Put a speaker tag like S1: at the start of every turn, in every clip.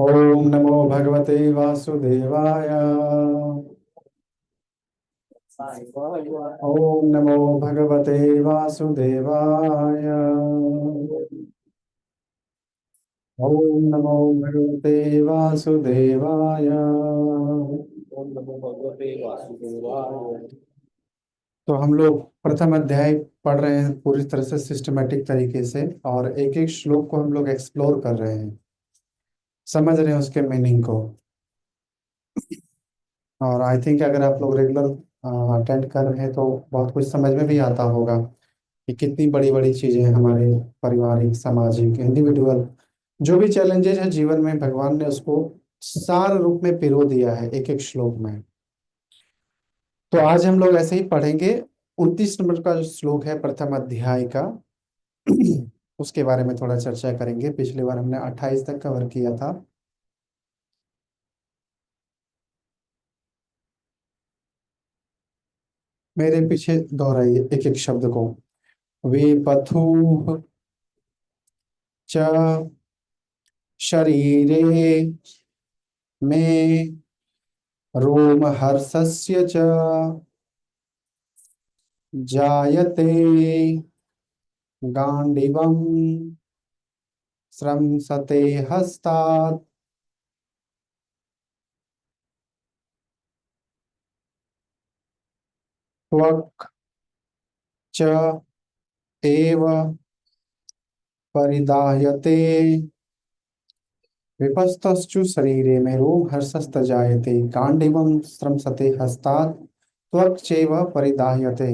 S1: ओम नमो भगवते वासुदेवाय। ओम नमो भगवते वासुदेवाय। ओम नमो भगवते वासुदेवाय। ओम नमो भगवते वासुदेवाय। तो हम लोग प्रथम अध्याय पढ़ रहे हैं पूरी तरह से सिस्टमेटिक तरीके से, और एक एक श्लोक को हम लोग एक्सप्लोर कर रहे हैं, समझ रहे हैं उसके मीनिंग को। और आई थिंक अगर आप लोग रेगुलर अटेंड कर रहे हैं तो बहुत कुछ समझ में भी आता होगा कि कितनी बड़ी बड़ी चीजें हैं हमारे पारिवारिक, सामाजिक, इंडिविजुअल जो भी चैलेंजेस है जीवन में, भगवान ने उसको सार रूप में पिरो दिया है एक एक श्लोक में। तो आज हम लोग ऐसे ही पढ़ेंगे। 29 नंबर का जो श्लोक है प्रथम अध्याय का उसके बारे में थोड़ा चर्चा करेंगे। पिछली बार हमने 28 तक कवर किया था। मेरे पीछे दोहराइए एक एक शब्द को। विपथु च शरीरे में रोमहर्षस्य च जायते गांडीवम् स्रंसते हस्तात्। त्वक् च एव परिदाह्यते विपस्तश्चु शरीरे में रोमहर्षस्तजायते गांडीवम् स्रंसते हस्तात् त्वक् चैव परिदाह्यते।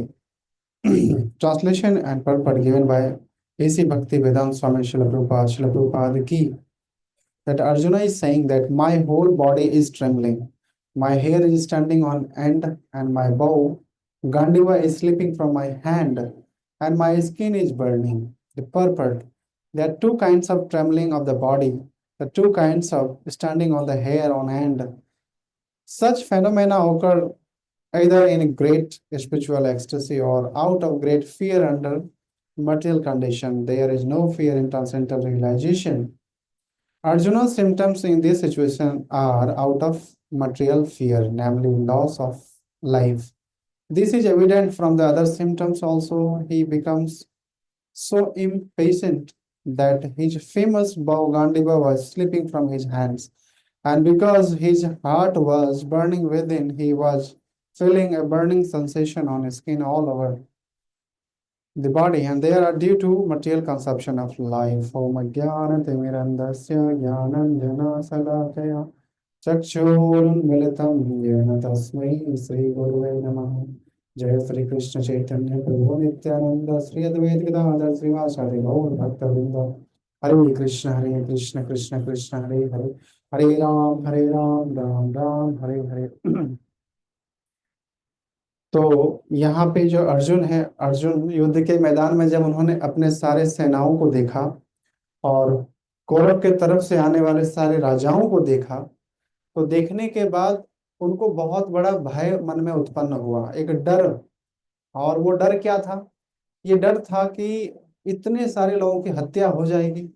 S1: Translation and purport given by A.C. Bhaktivedanta Swami Srila Prabhupada, Srila Prabhupada ki, that Arjuna is saying that my whole body is trembling, my hair is standing on end, and my bow, Gandiva, is slipping from my hand, and my skin is burning. The purport. There are two kinds of trembling of the body, the two kinds of standing on the hair on end. Such phenomena occur either in great spiritual ecstasy or out of great fear under material condition. There is no fear in transcendental realization. Arjuna's symptoms in this situation are out of material fear, namely loss of life. This is evident from the other symptoms also. He becomes so impatient that his famous bow Gandiva was slipping from his hands. And because his heart was burning within, he was feeling a burning sensation on his skin all over the body, and they are due to material consumption of life. Om Jnana Timirandasya Jnananjana Salakaya Chakshurunmilitam Yena Tasmai Sri Gurave Namah. जय श्री कृष्ण चैतन्य प्रभु नित्यानंद श्री अद्वैत गदाधर श्रीवासादि गौर भक्तवृंद। हरे कृष्ण कृष्ण कृष्ण हरे हरे, हरे राम राम राम हरे हरे। तो यहाँ पे जो अर्जुन है, अर्जुन युद्ध के मैदान में जब उन्होंने अपने सारे सेनाओं को देखा और कौरव के तरफ से आने वाले सारे राजाओं को देखा, तो देखने के बाद उनको बहुत बड़ा भय मन में उत्पन्न हुआ, एक डर। और वो डर क्या था? ये डर था कि इतने सारे लोगों की हत्या हो जाएगी,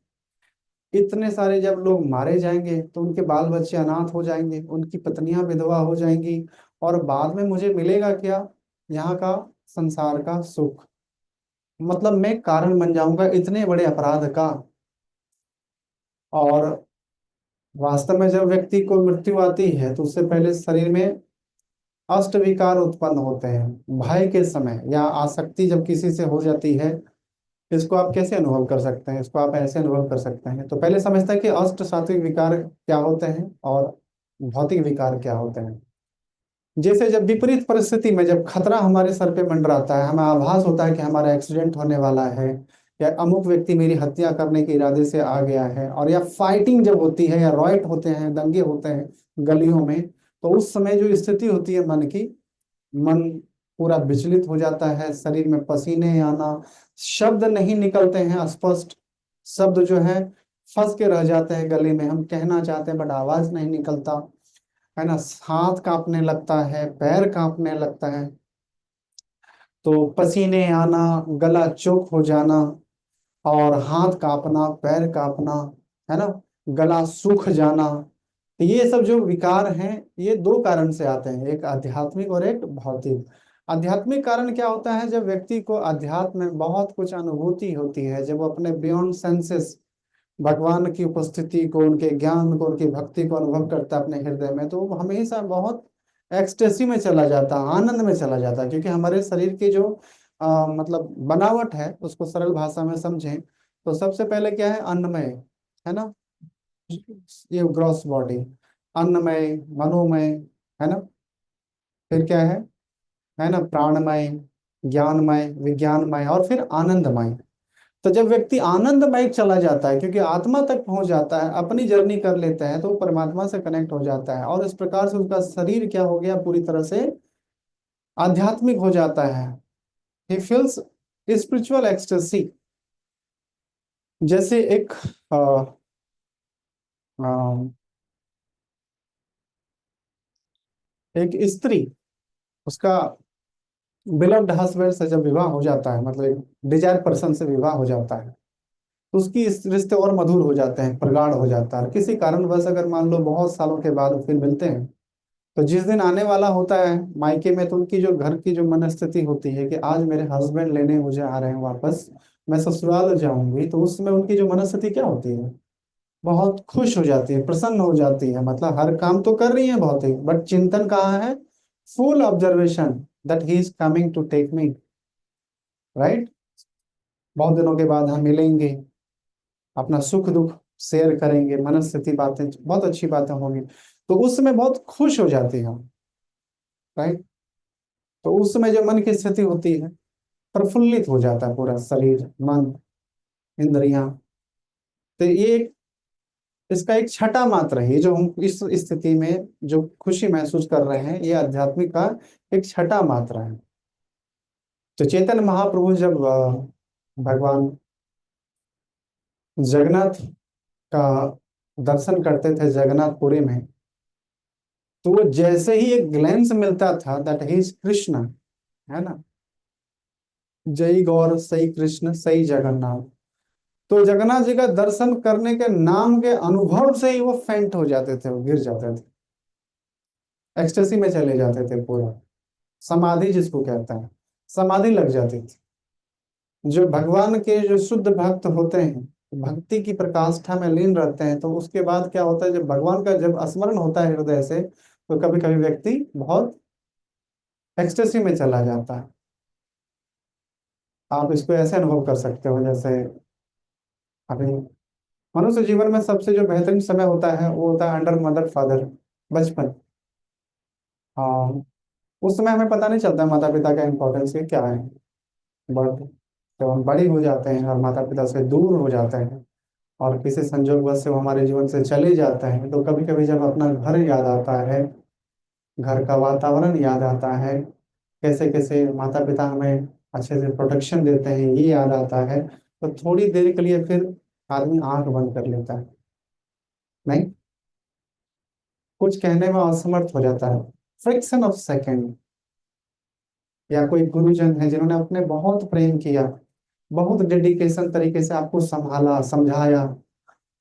S1: इतने सारे जब लोग मारे जाएंगे तो उनके बाल बच्चे अनाथ हो जाएंगे, उनकी पत्नियां विधवा हो जाएंगी, और बाद में मुझे मिलेगा क्या? यहाँ का संसार का सुख। मतलब मैं कारण बन जाऊंगा इतने बड़े अपराध का। और वास्तव में जब व्यक्ति को मृत्यु आती है तो उससे पहले शरीर में अष्ट विकार उत्पन्न होते हैं। भय के समय या आसक्ति जब किसी से हो जाती है, इसको आप कैसे अनुभव कर सकते हैं? इसको आप ऐसे अनुभव कर सकते हैं। तो पहले समझते हैं कि अष्ट सात्विक विकार क्या होते हैं और भौतिक विकार क्या होते हैं। जैसे जब विपरीत परिस्थिति में जब खतरा हमारे सर पे मंडराता है, हमें आभास होता है कि हमारा एक्सीडेंट होने वाला है, या अमुक व्यक्ति मेरी हत्या करने के इरादे से आ गया है, और या फाइटिंग जब होती है या रॉयट होते हैं, दंगे होते हैं गलियों में, तो उस समय जो स्थिति होती है मन की, मन पूरा विचलित हो जाता है, शरीर में पसीने आना, शब्द नहीं निकलते हैं स्पष्ट, शब्द जो है फंस के रह जाते हैं गले में, हम कहना चाहते हैं बट आवाज नहीं निकलता है ना। हाथ कांपने लगता है, पैर कांपने लगता है, तो पसीने आना, गला चोक हो जाना, और हाथ कांपना, पैर कांपना, है ना, गला सूख जाना। तो ये सब जो विकार हैं, ये दो कारण से आते हैं, एक आध्यात्मिक और एक भौतिक। आध्यात्मिक कारण क्या होता है? जब व्यक्ति को अध्यात्म में बहुत कुछ अनुभूति होती है, जब वो अपने बियॉन्ड सेंसेस भगवान की उपस्थिति को, उनके ज्ञान को, उनकी भक्ति को अनुभव करता है अपने हृदय में, तो वो हमेशा बहुत एक्सटेसी में चला जाता है, आनंद में चला जाता है। क्योंकि हमारे शरीर की जो मतलब बनावट है, उसको सरल भाषा में समझें तो सबसे पहले क्या है? अन्नमय, है ना? ये ग्रॉस बॉडी, अन्नमय, मनोमय, है ना? फिर क्या है ना? प्राणमय, ज्ञानमय, विज्ञानमय, और फिर आनंदमय। तो जब व्यक्ति आनंदमय चला जाता है, क्योंकि आत्मा तक पहुंच जाता है, अपनी जर्नी कर लेता है, तो वो परमात्मा से कनेक्ट हो जाता है, और इस प्रकार से उसका शरीर क्या हो गया? पूरी तरह से आध्यात्मिक हो जाता है। He feels spiritual ecstasy. जैसे एक अ, अ, एक स्त्री, उसका बिलव्ड हस्बैंड से जब विवाह हो जाता है, मतलब एक डिजायर पर्सन से विवाह हो जाता है, तो उसकी इस रिश्ते और मधुर हो जाते हैं, प्रगाढ़ हो जाता है। और किसी कारणवश अगर मान लो बहुत सालों के बाद वो फिर मिलते हैं, तो जिस दिन आने वाला होता है मायके में, तो उनकी जो घर की जो मनस्थिति होती है कि आज मेरे हस्बैंड लेने मुझे आ रहे हैं वापस, मैं ससुराल जाऊंगी, तो उसमें उनकी जो मनस्थिति क्या होती है? बहुत खुश हो जाती है, प्रसन्न हो जाती है। मतलब हर काम तो कर रही है भौतिक, बट चिंतन कहाँ है? Full observation that he is coming to take me, right? बहुत दिनों के बाद हम मिलेंगे, अपना सुख दुख शेयर करेंगे, मनस्थिति बातें, बहुत अच्छी बातें होंगी, तो उस समय बहुत खुश हो जाती है हम, राइट? तो उस समय जो मन की स्थिति होती है, प्रफुल्लित हो जाता है पूरा शरीर, मन, इंद्रियां। तो ये एक, इसका एक छठा मात्रा है, ये जो हम इस स्थिति में जो खुशी महसूस कर रहे हैं, ये आध्यात्मिक का एक छठा मात्रा है। तो चैतन्य महाप्रभु जब भगवान जगन्नाथ का दर्शन करते थे जगन्नाथपुरी में, तो वो जैसे ही एक ग्लैंस मिलता था दैट ही इज कृष्ण, है ना? जय गौर सही कृष्ण सही जगन्नाथ। तो जगन्नाथ जी का दर्शन करने के नाम के अनुभव से ही वो फेंट हो जाते थे, वो गिर जाते थे, एक्सटेसी में चले जाते थे पूरा। समाधि जिसको कहता है, समाधि लग जाती थी। जो भगवान के जो शुद्ध भक्त होते हैं, भक्ति की प्रकाष्ठा में लीन रहते हैं, तो उसके बाद क्या होता है? जब भगवान का जब स्मरण होता है हृदय से, तो कभी कभी व्यक्ति बहुत एक्सटेसी में चला जाता है। आप इसको ऐसे अनुभव कर सकते हो जैसे अभी मनुष्य जीवन में सबसे जो बेहतरीन समय होता है, वो होता है अंडर मदर फादर, बचपन। हाँ, उस समय हमें पता नहीं चलता माता पिता का इम्पोर्टेंस ये क्या है, बट जब हम बड़ी हो जाते हैं और माता पिता से दूर हो जाते हैं, और किसी संजोगवश से वो हमारे जीवन से चले जाते हैं, तो कभी कभी जब अपना घर याद आता है, घर का वातावरण याद आता है, कैसे कैसे माता पिता हमें अच्छे से प्रोटेक्शन देते हैं, ये याद आता है, तो थोड़ी देर के लिए फिर आदमी आंख बंद कर लेता है, नहीं, कुछ कहने में असमर्थ हो जाता है। Fraction of second. या कोई गुरुजन है जिन्होंने अपने बहुत प्रेम किया, बहुत डेडिकेशन तरीके से आपको संभाला, समझाया,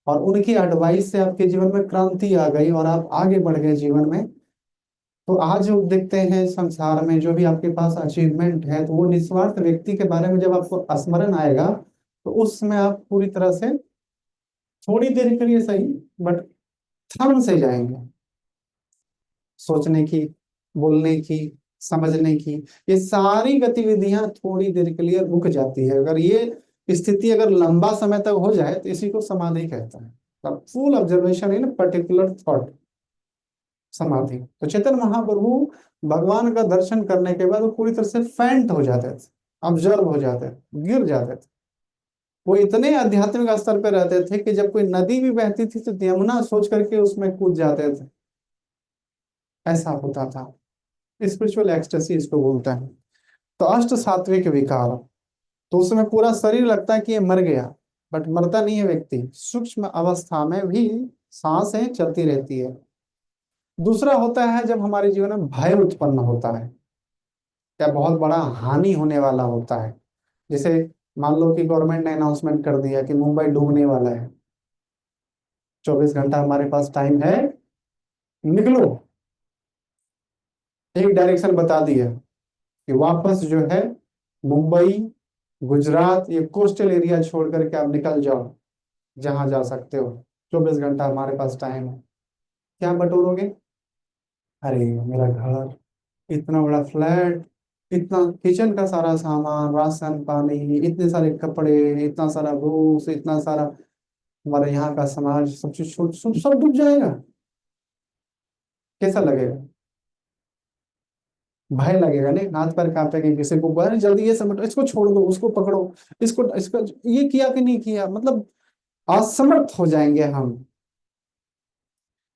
S1: और उनकी एडवाइस से आपके जीवन में क्रांति आ गई और आप आगे बढ़ गए जीवन में, तो आज जो देखते हैं संसार में जो भी आपके पास अचीवमेंट है, तो वो निस्वार्थ व्यक्ति के बारे में जब आपको स्मरण आएगा, तो उस समय आप पूरी तरह से, थोड़ी देर के लिए सही, बट थम से जाएंगे। सोचने की, बोलने की, समझने की, ये सारी गतिविधियां थोड़ी देर के लिए रुक जाती है। अगर ये स्थिति अगर लंबा समय तक हो जाए, तो इसी को समाधि कहता है, फुल ऑब्जर्वेशन इन पर्टिकुलर थॉट, समाधि। तो चैतन्य महाप्रभु भगवान का दर्शन करने के बाद वो पूरी तरह से फेंट हो जाते थे, ऑब्जर्व हो जाते थे, गिर जाते थे। वो इतने आध्यात्मिक स्तर पे रहते थे कि जब कोई नदी भी बहती थी, तो यमुना सोच करके उसमें कूद जाते थे, ऐसा होता था। स्पिरिचुअल एक्सटेसी इसको बोलते हैं। तो अष्ट सात्विक विकार, तो उसमें पूरा शरीर लगता है कि ये मर गया, बट मरता नहीं है व्यक्ति, सूक्ष्म अवस्था में भी सांसें चलती रहती है। दूसरा होता है जब हमारे जीवन में भय उत्पन्न होता है, या बहुत बड़ा हानि होने वाला होता है। जैसे मान लो कि गवर्नमेंट ने अनाउंसमेंट कर दिया कि मुंबई डूबने वाला है, 24 घंटा हमारे पास टाइम है, निकलो। एक डायरेक्शन बता दी है कि वापस जो है मुंबई, गुजरात, ये कोस्टल एरिया छोड़ करके आप निकल जाओ, जहां जा सकते हो। 24 घंटा हमारे पास टाइम है। क्या बटोरोगे? अरे मेरा घर, इतना बड़ा फ्लैट, इतना किचन का सारा सामान, राशन पानी, इतने सारे कपड़े, इतना सारा बुक्स, इतना सारा हमारे यहाँ का समाज, सब चीज सब डूब जाएगा। कैसा लगेगा? भय लगेगा, नहीं? हाथ पैर कांपेंगे, किसी को बोला जल्दी ये समेटो, इसको छोड़ दो, उसको पकड़ो, इसको इसको ये किया कि नहीं किया, मतलब असमर्थ हो जाएंगे हम।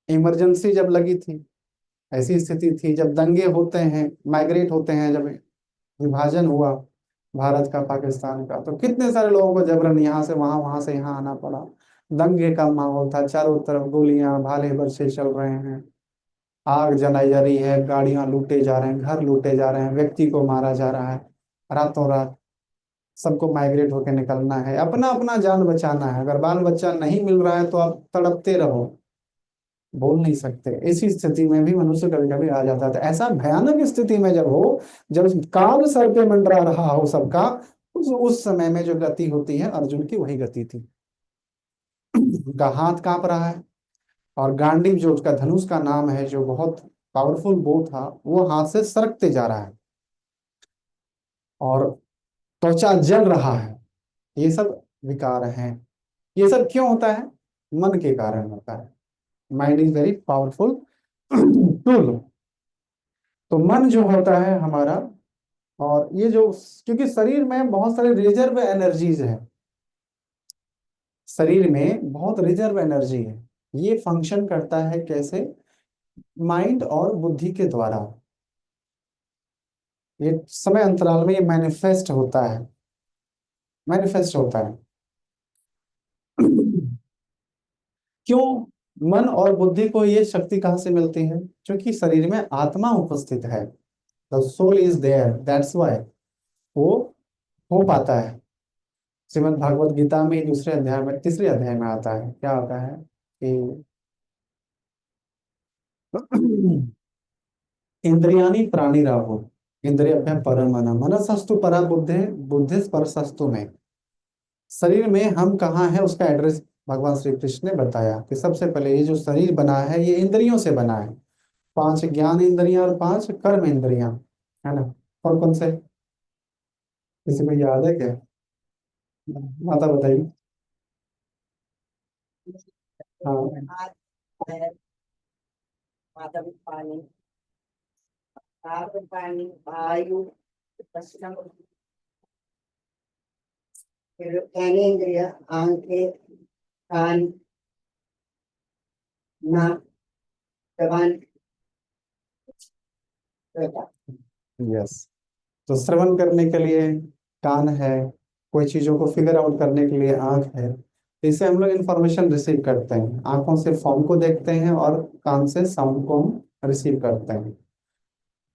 S1: इमरजेंसी जब लगी थी, ऐसी स्थिति थी जब दंगे होते हैं, माइग्रेट होते हैं, जब विभाजन हुआ भारत का पाकिस्तान का, तो कितने सारे लोगों को जबरन यहाँ से वहां, वहां से यहाँ आना पड़ा। दंगे का माहौल था, चारों तरफ गोलियां भाले वर्षे चल रहे हैं, आग जलाई जा रही है, गाड़ियां लूटे जा रहे हैं, घर लूटे जा रहे हैं, व्यक्ति को मारा जा रहा है रातों रात। सबको माइग्रेट होकर निकलना है, अपना अपना जान बचाना है। अगर बाल बच्चा नहीं मिल रहा है तो आप तड़पते रहो, बोल नहीं सकते। इसी स्थिति में भी मनुष्य कभी कभी आ जाता था। ऐसा भयानक स्थिति में जब हो, जब काल सर पे मंडरा रहा हो सबका, उस समय में जो गति होती है अर्जुन की, वही गति थी। उनका हाथ कांप रहा है, और गांडीव जो उसका धनुष का नाम है, जो बहुत पावरफुल बो था, वो हाथ से सरकते जा रहा है, और त्वचा जल रहा है। ये सब विकार हैं। ये सब क्यों होता है? मन के कारण होता है। Mind is very powerful tool. तो मन जो होता है हमारा, और ये जो, क्योंकि शरीर में बहुत सारे रिजर्व एनर्जीज है, शरीर में बहुत रिजर्व एनर्जी है। ये फंक्शन करता है कैसे? माइंड और बुद्धि के द्वारा। ये समय अंतराल में ये मैनिफेस्ट होता है, मैनिफेस्ट होता है। क्यों? मन और बुद्धि को ये शक्ति कहाँ से मिलती है? क्योंकि शरीर में आत्मा उपस्थित है। The soul is there, that's why वो हो पाता है। श्रीमद् भागवत गीता में दूसरे अध्याय में, तीसरे अध्याय में आता है, क्या आता है कि इंद्रियाणि प्राणिराहु, इंद्रियभ्य परमना, मनसस्तु परा बुद्धे, बुद्धि परसस्तु में। शरीर में हम कहाँ है, उसका एड्रेस भगवान श्री कृष्ण ने बताया कि सबसे पहले ये जो शरीर बना है, ये इंद्रियों से बना है। 5 ज्ञान इंद्रियां और 5 कर्म इंद्रियां, है ना? और कौन से? किसी को याद है क्या? माता बताइए। हाँ।
S2: पानी, पानी, वायु, श्वसन, फिर ज्ञानेन्द्रिय, आंखें, कान, नाक, जबान, त्वचा।
S1: यस। तो श्रवण करने के लिए कान है, कोई चीजों को फिगर आउट करने के लिए आंख है। तो इससे हम लोग इंफॉर्मेशन रिसीव करते हैं, आंखों से फॉर्म को देखते हैं और कान से साउंड को हम रिसीव करते हैं।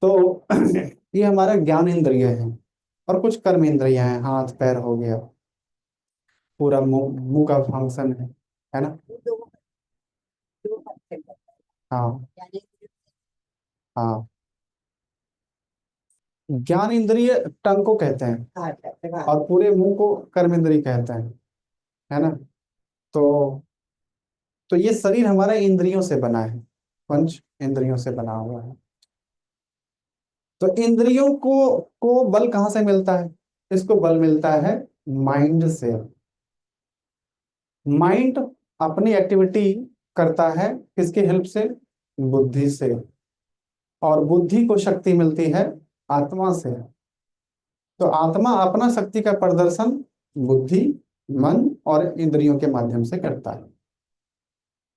S1: तो ये हमारा ज्ञान इंद्रिय है। और कुछ कर्म इंद्रिय हैं, हाथ पैर हो गया, पूरा मुंह, मुंह का फंक्शन है ना?
S2: दो दो फंक्शन करता
S1: हाँ।
S2: है, यानी
S1: हाँ, ज्ञान इंद्रिय टंग को कहते हैं,
S2: हाथ है,
S1: और पूरे मुंह को कर्म इंद्रिय कहते हैं, है ना? तो ये शरीर हमारा इंद्रियों से बना है, पंच इंद्रियों से बना हुआ है। तो इंद्रियों को बल कहाँ से मिलता है? इसको बल मिलता है माइंड से। माइंड अपनी एक्टिविटी करता है किसकी हेल्प से? बुद्धि से। और बुद्धि को शक्ति मिलती है आत्मा से। तो आत्मा अपना शक्ति का प्रदर्शन बुद्धि, मन और इंद्रियों के माध्यम से करता है।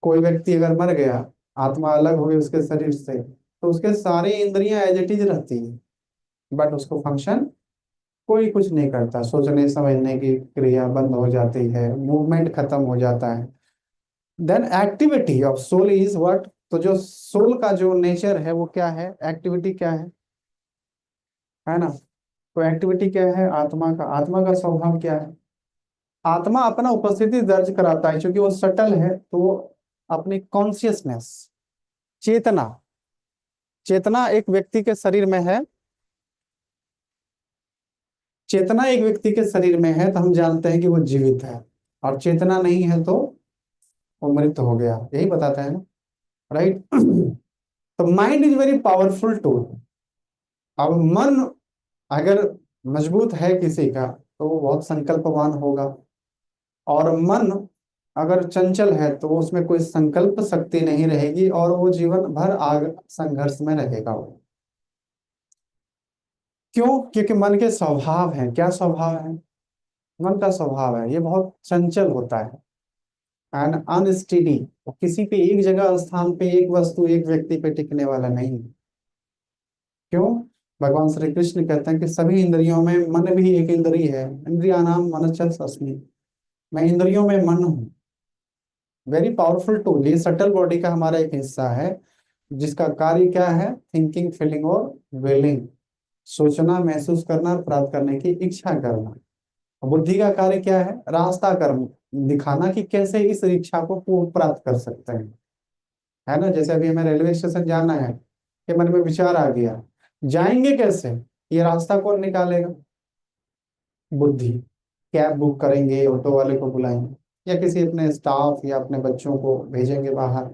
S1: कोई व्यक्ति अगर मर गया, आत्मा अलग हो गई उसके शरीर से, तो उसके सारी इंद्रियां एज इट इज रहती है, बट उसको फंक्शन कोई कुछ नहीं करता। सोचने समझने की क्रिया बंद हो जाती है, मूवमेंट खत्म हो जाता है। Then activity of soul is what? तो जो सोल का जो नेचर है वो क्या है, एक्टिविटी क्या है ना? तो एक्टिविटी क्या है आत्मा का? आत्मा का स्वभाव क्या है? आत्मा अपना उपस्थिति दर्ज कराता है, क्योंकि वो सटल है, तो वो अपनी कॉन्शियसनेस, चेतना, चेतना एक व्यक्ति के शरीर में है, चेतना एक व्यक्ति के शरीर में है तो हम जानते हैं कि वो जीवित है, और चेतना नहीं है तो वो मृत हो गया, यही बताता है ना, राइट। तो mind is very powerful tool. अब मन अगर मजबूत है किसी का तो वो बहुत संकल्पवान होगा, और मन अगर चंचल है तो उसमें कोई संकल्प शक्ति नहीं रहेगी, और वो जीवन भर आग संघर्ष में रहेगा वो। क्यों? क्योंकि मन के स्वभाव है, क्या स्वभाव है? मन का स्वभाव है ये बहुत चंचल होता है एंड अनस्टेडी। किसी पे एक जगह स्थान पे, एक वस्तु, एक व्यक्ति पे टिकने वाला नहीं। क्यों? भगवान श्री कृष्ण कहते हैं कि सभी इंद्रियों में मन भी एक इंद्रिय है, इंद्रिया नाम मनश्चस्मि, मैं इंद्रियों में मन हूँ। वेरी पावरफुल टूल, ये सटल बॉडी का हमारा एक हिस्सा है, जिसका कार्य क्या है? थिंकिंग, फीलिंग और विलिंग, सोचना, महसूस करना और प्राप्त करने की इच्छा करना। बुद्धि का कार्य क्या है? रास्ता कर्म दिखाना कि कैसे इस इच्छा को प्राप्त कर सकते हैं, है ना। जैसे अभी हमें रेलवे स्टेशन जाना है, कि मन में विचार आ गया, जाएंगे कैसे? ये रास्ता कौन निकालेगा? बुद्धि। कैब बुक करेंगे, ऑटो वाले को बुलाएंगे, या किसी अपने स्टाफ या अपने बच्चों को भेजेंगे बाहर,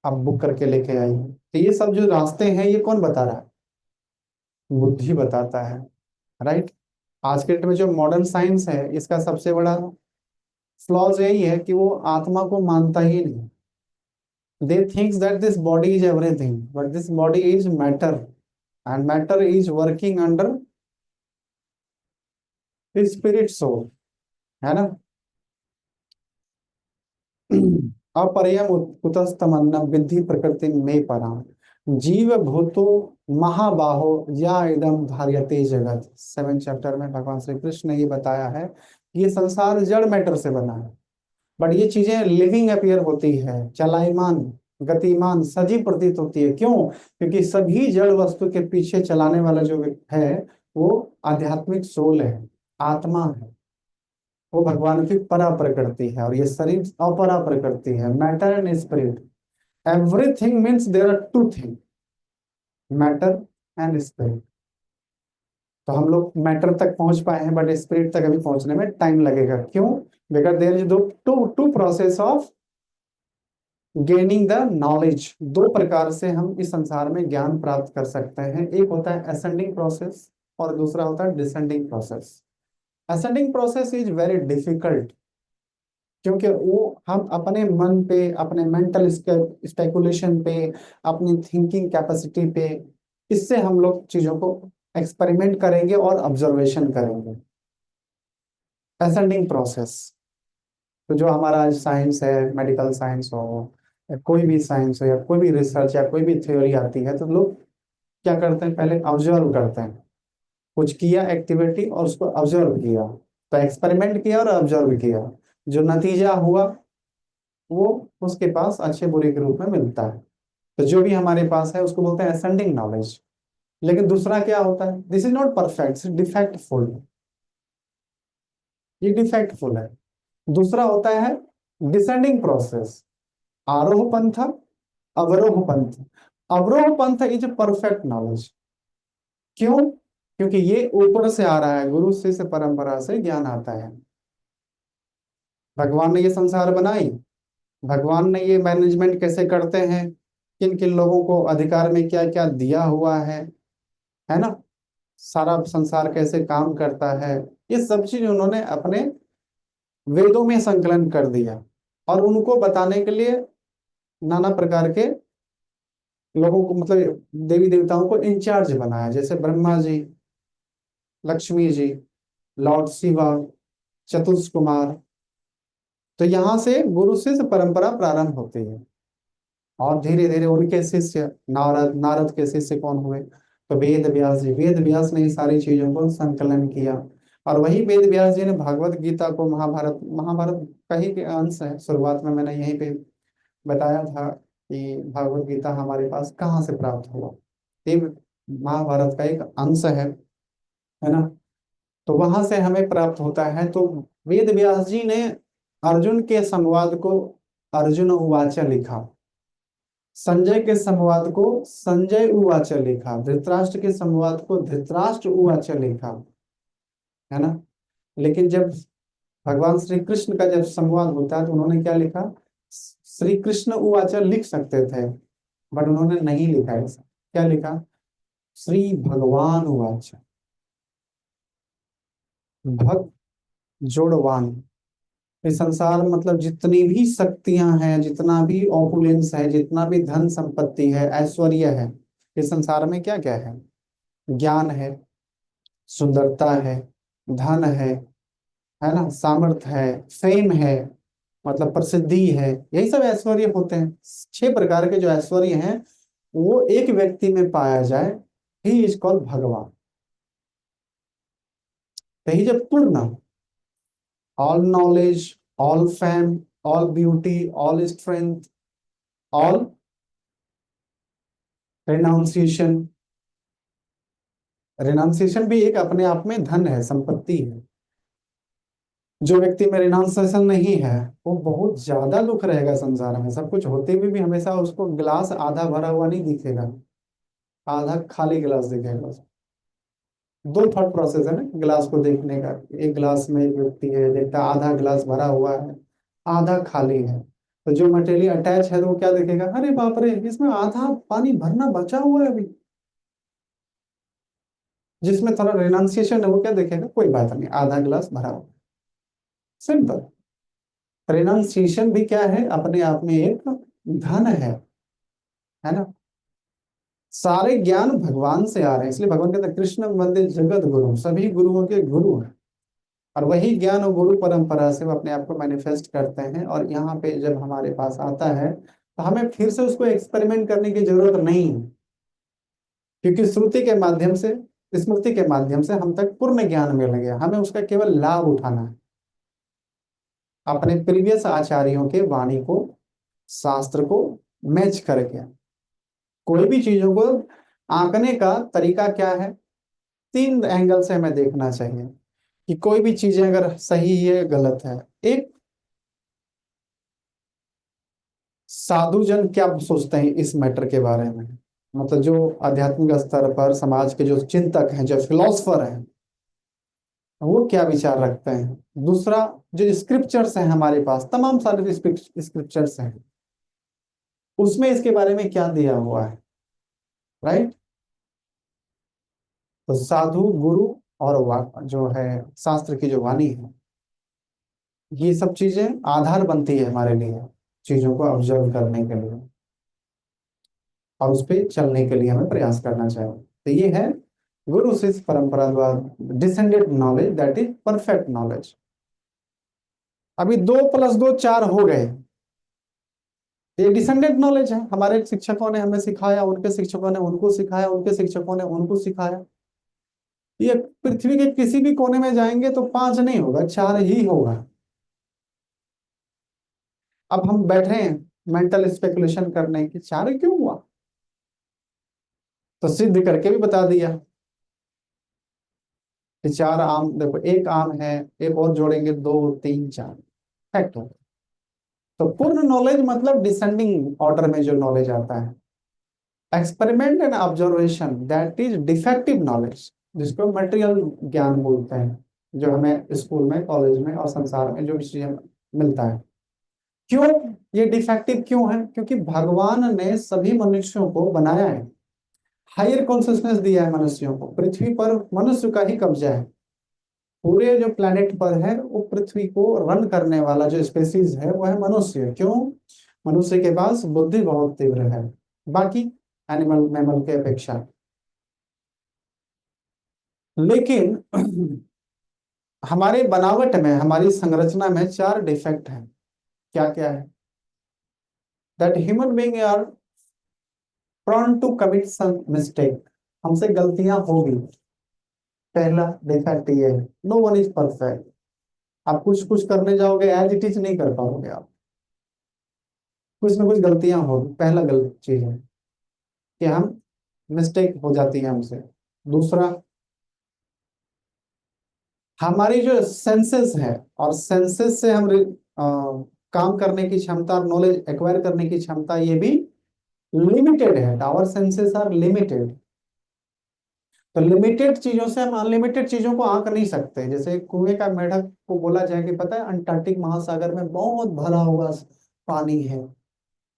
S1: आप बुक करके लेके आएंगे। तो ये सब जो रास्ते हैं ये कौन बता रहा है? बुद्धि बताता है, राइट। आज के डेट में जो मॉडर्न साइंस है, इसका सबसे बड़ा फ्लॉज यही है कि वो आत्मा को मानता ही नहीं। They thinks that this body is everything, but this body is matter, and matter is working under spirit soul, है ना। अपरयम कुतस्तमन्नम विद्धि प्रकृति में पराम, जीव भूतो महाबाहो या इदम धार्यते जगत। 7 चैप्टर में भगवान श्री कृष्ण ने ये बताया है कि ये संसार जड़ मैटर से बना है, बट ये चीजें लिविंग अपीयर होती है, चलायमान, गतिमान, सजीव प्रतीत होती है। क्यों? क्योंकि सभी जड़ वस्तु के पीछे चलाने वाला जो है वो आध्यात्मिक सोल है, आत्मा है, वो भगवान की परा प्रकृति है, और ये शरीर अपरा प्रकृति है, matter and spirit. Everything means there are two thing, matter and spirit. तो हम लोग मैटर तक पहुंच पाए हैं, बट स्पिरिट तक अभी पहुंचने में टाइम लगेगा। क्यों? बिकॉज देयर इज दो two two process of gaining the knowledge. दो प्रकार से हम इस संसार में ज्ञान प्राप्त कर सकते हैं, एक होता है असेंडिंग प्रोसेस और दूसरा होता है descending process. Ascending process is very difficult, क्योंकि वो हम अपने मन पे, अपने मेंटल स्पेकुलेशन पे, अपनी थिंकिंग कैपेसिटी पे, इससे हम लोग चीजों को एक्सपेरिमेंट करेंगे और ऑब्जर्वेशन करेंगे। असेंडिंग प्रोसेस, तो जो हमारा साइंस है, मेडिकल साइंस हो या कोई भी साइंस हो या कोई भी रिसर्च या कोई भी थ्योरी आती है, तो लोग क्या करते हैं? पहले ऑब्जर्व करते हैं, कुछ किया एक्टिविटी और उसको ऑब्जर्व किया, तो एक्सपेरिमेंट किया और ऑब्जर्व किया, जो नतीजा हुआ वो उसके पास अच्छे बुरे के रूप में मिलता है। तो जो भी हमारे पास है उसको बोलते हैं असेंडिंग नॉलेज। लेकिन दूसरा क्या होता है? दिस इज नॉट परफेक्ट, डिफेक्टफुल, ये डिफेक्टफुल है। दूसरा होता है डिसेंडिंग प्रोसेस, आरोह पंथ, अवरोह पंथ। अवरोह पंथ इज परफेक्ट नॉलेज। क्यों? क्योंकि ये ऊपर से आ रहा है, गुरु शिष्य परंपरा से ज्ञान आता है। भगवान ने ये संसार बनाई, भगवान ने ये मैनेजमेंट कैसे करते हैं, किन किन लोगों को अधिकार में क्या क्या दिया हुआ है ना, सारा संसार कैसे काम करता है, ये सब चीज उन्होंने अपने वेदों में संकलन कर दिया, और उनको बताने के लिए नाना प्रकार के लोगों को, मतलब देवी देवताओं को इंचार्ज बनाया, जैसे ब्रह्मा जी, लक्ष्मी जी, लॉर्ड शिवा, चतुर्थ कुमार। तो यहाँ से गुरु शिष्य परंपरा प्रारंभ होती है, और धीरे धीरे उनके शिष्य नारद, नारद के शिष्य कौन हुए? तो वेद व्यास जी, वेद व्यास ने इन सारी चीजों को संकलन किया, और वही वेद व्यास जी ने भागवत गीता को, महाभारत, महाभारत का ही के अंश है। शुरुआत में मैंने यहीं पे बताया था कि भागवत गीता हमारे पास कहाँ से प्राप्त हुआ, ये महाभारत का एक अंश है ना। तो वहां से हमें प्राप्त होता है। तो वेद व्यास जी ने अर्जुन के संवाद को अर्जुन उवाच लिखा, संजय के संवाद को संजय उवाच लिखा, धृतराष्ट्र के संवाद को धृतराष्ट्र उवाच लिखा, है ना। लेकिन जब भगवान श्री कृष्ण का जब संवाद होता है तो उन्होंने क्या लिखा, श्री कृष्ण उवाच लिख सकते थे, बट उन्होंने नहीं लिखा ऐसा। क्या लिखा, श्री भगवान उवाच। भग जोड़वान, इस संसार में मतलब जितनी भी शक्तियां हैं, जितना भी ऑपुलेंस है, जितना भी धन संपत्ति है, ऐश्वर्य है, इस संसार में क्या क्या है, ज्ञान है, सुंदरता है, धन है ना, सामर्थ्य है, फेम है, मतलब प्रसिद्धि है, यही सब ऐश्वर्य होते हैं। 6 प्रकार के जो ऐश्वर्य हैं वो एक व्यक्ति में पाया जाए, ही इज कॉल्ड भगवान। तो ही जब पूर्ण, all knowledge, all fame, all beauty, all strength, all renunciation. Renunciation भी एक अपने आप में धन है, संपत्ति है। जो व्यक्ति में रिनाउंसिएशन नहीं है वो बहुत ज्यादा दुख रहेगा संसार में। सब कुछ होते हुए भी हमेशा उसको गिलास आधा भरा हुआ नहीं दिखेगा, आधा खाली गिलास दिखेगा। दो थॉट प्रोसेस है ना गिलास को देखने का। एक गिलास में एक व्यक्ति है, देखता है आधा गिलास भरा हुआ है, आधा खाली है। तो जो मटेरियल अटैच है तो वो क्या देखेगा, अरे बाप रे इसमें आधा पानी भरना बचा हुआ है अभी। जिसमें थोड़ा रिनाउंसिएशन है वो क्या देखेगा, कोई बात नहीं, आधा गिलास भरा हुआ। सिंपल। रिनाउंसिएशन भी क्या है, अपने आप में एक धन है ना। सारे ज्ञान भगवान से आ रहे हैं, इसलिए भगवान कहते हैं कृष्ण वंदे जगत गुरु, सभी गुरुओं के गुरु हैं। और वही ज्ञान और गुरु परंपरा से वो अपने आप को मैनिफेस्ट करते हैं। और यहाँ पे जब हमारे पास आता है तो हमें फिर से उसको एक्सपेरिमेंट करने की जरूरत नहीं है, क्योंकि श्रुति के माध्यम से, स्मृति के माध्यम से हम तक पूर्ण ज्ञान मिल गया। हमें उसका केवल लाभ उठाना है, अपने प्रीवियस आचार्यों के वाणी को, शास्त्र को मैच करके। कोई भी चीजों को आंकने का तरीका क्या है, 3 एंगल से हमें देखना चाहिए कि कोई भी चीजें अगर सही है गलत है। एक, साधु जन क्या सोचते हैं इस मैटर के बारे में, मतलब जो आध्यात्मिक स्तर पर समाज के जो चिंतक हैं, जो फिलोसफर हैं, वो क्या विचार रखते हैं। दूसरा, जो स्क्रिप्चर्स हैं हमारे पास, तमाम सारे स्क्रिप्चर्स हैं, उसमें इसके बारे में क्या दिया हुआ है, राइट। तो साधु, गुरु और जो है शास्त्र की जो वाणी है, ये सब चीजें आधार बनती है हमारे लिए, चीजों को ऑब्जर्व करने के लिए और उस पर चलने के लिए हमें प्रयास करना चाहिए। तो ये है गुरु शिष्य परंपरा द्वारा descended knowledge, that is perfect knowledge. अभी 2 + 2 4 हो गए, ये डिसेंडेड नॉलेज है। हमारे शिक्षकों ने हमें सिखाया, उनके शिक्षकों ने उनको सिखाया, उनके शिक्षकों ने उनको सिखाया। ये पृथ्वी के किसी भी कोने में जाएंगे तो 5 नहीं होगा, 4 ही होगा। अब हम बैठे हैं मेंटल स्पेकुलेशन करने की 4 क्यों हुआ, तो सिद्ध करके भी बता दिया कि 4 आम, देखो एक आम है, एक और जोड़ेंगे 2 3 4, फैक्ट हो। तो पूर्ण नॉलेज मतलब डिसेंडिंग ऑर्डर में जो नॉलेज आता है। Experiment and observation, that is defective knowledge, जिसको मटेरियल ज्ञान बोलते हैं, जो हमें स्कूल में, कॉलेज में और संसार में जो भी चीजें मिलता है। क्यों ये डिफेक्टिव क्यों है, क्योंकि भगवान ने सभी मनुष्यों को बनाया है, हायर कॉन्शियसनेस दिया है मनुष्यों को। पृथ्वी पर मनुष्य का ही कब्जा है, पूरे जो प्लेनेट पर है वो पृथ्वी को रन करने वाला जो स्पेसीज है वो है मनुष्य। क्यों, मनुष्य के पास बुद्धि बहुत तीव्र है बाकी एनिमल मैमल के अपेक्षा। लेकिन हमारे बनावट में, हमारी संरचना में 4 डिफेक्ट हैं। क्या क्या है, that human being are prone to commit some mistake, हमसे गलतियां होगी। पहला डिफेक्ट ये है, नो वन इज परफेक्ट। आप कुछ कुछ करने जाओगे एज इट इज नहीं कर पाओगे आप, कुछ ना कुछ गलतियां होगी। पहला गलत चीज है कि हम, मिस्टेक हो जाती है हमसे। दूसरा, हमारी जो सेंसेस है, और सेंसेस से हम काम करने की क्षमता और नॉलेज एक्वायर करने की क्षमता ये भी लिमिटेड है। Our senses are limited. तो लिमिटेड चीजों से हम अनलिमिटेड चीजों को आंक नहीं सकते। जैसे कुएं का मेढक को बोला जाए कि पता है अंटार्कटिक महासागर में बहुत भरा हुआ पानी है,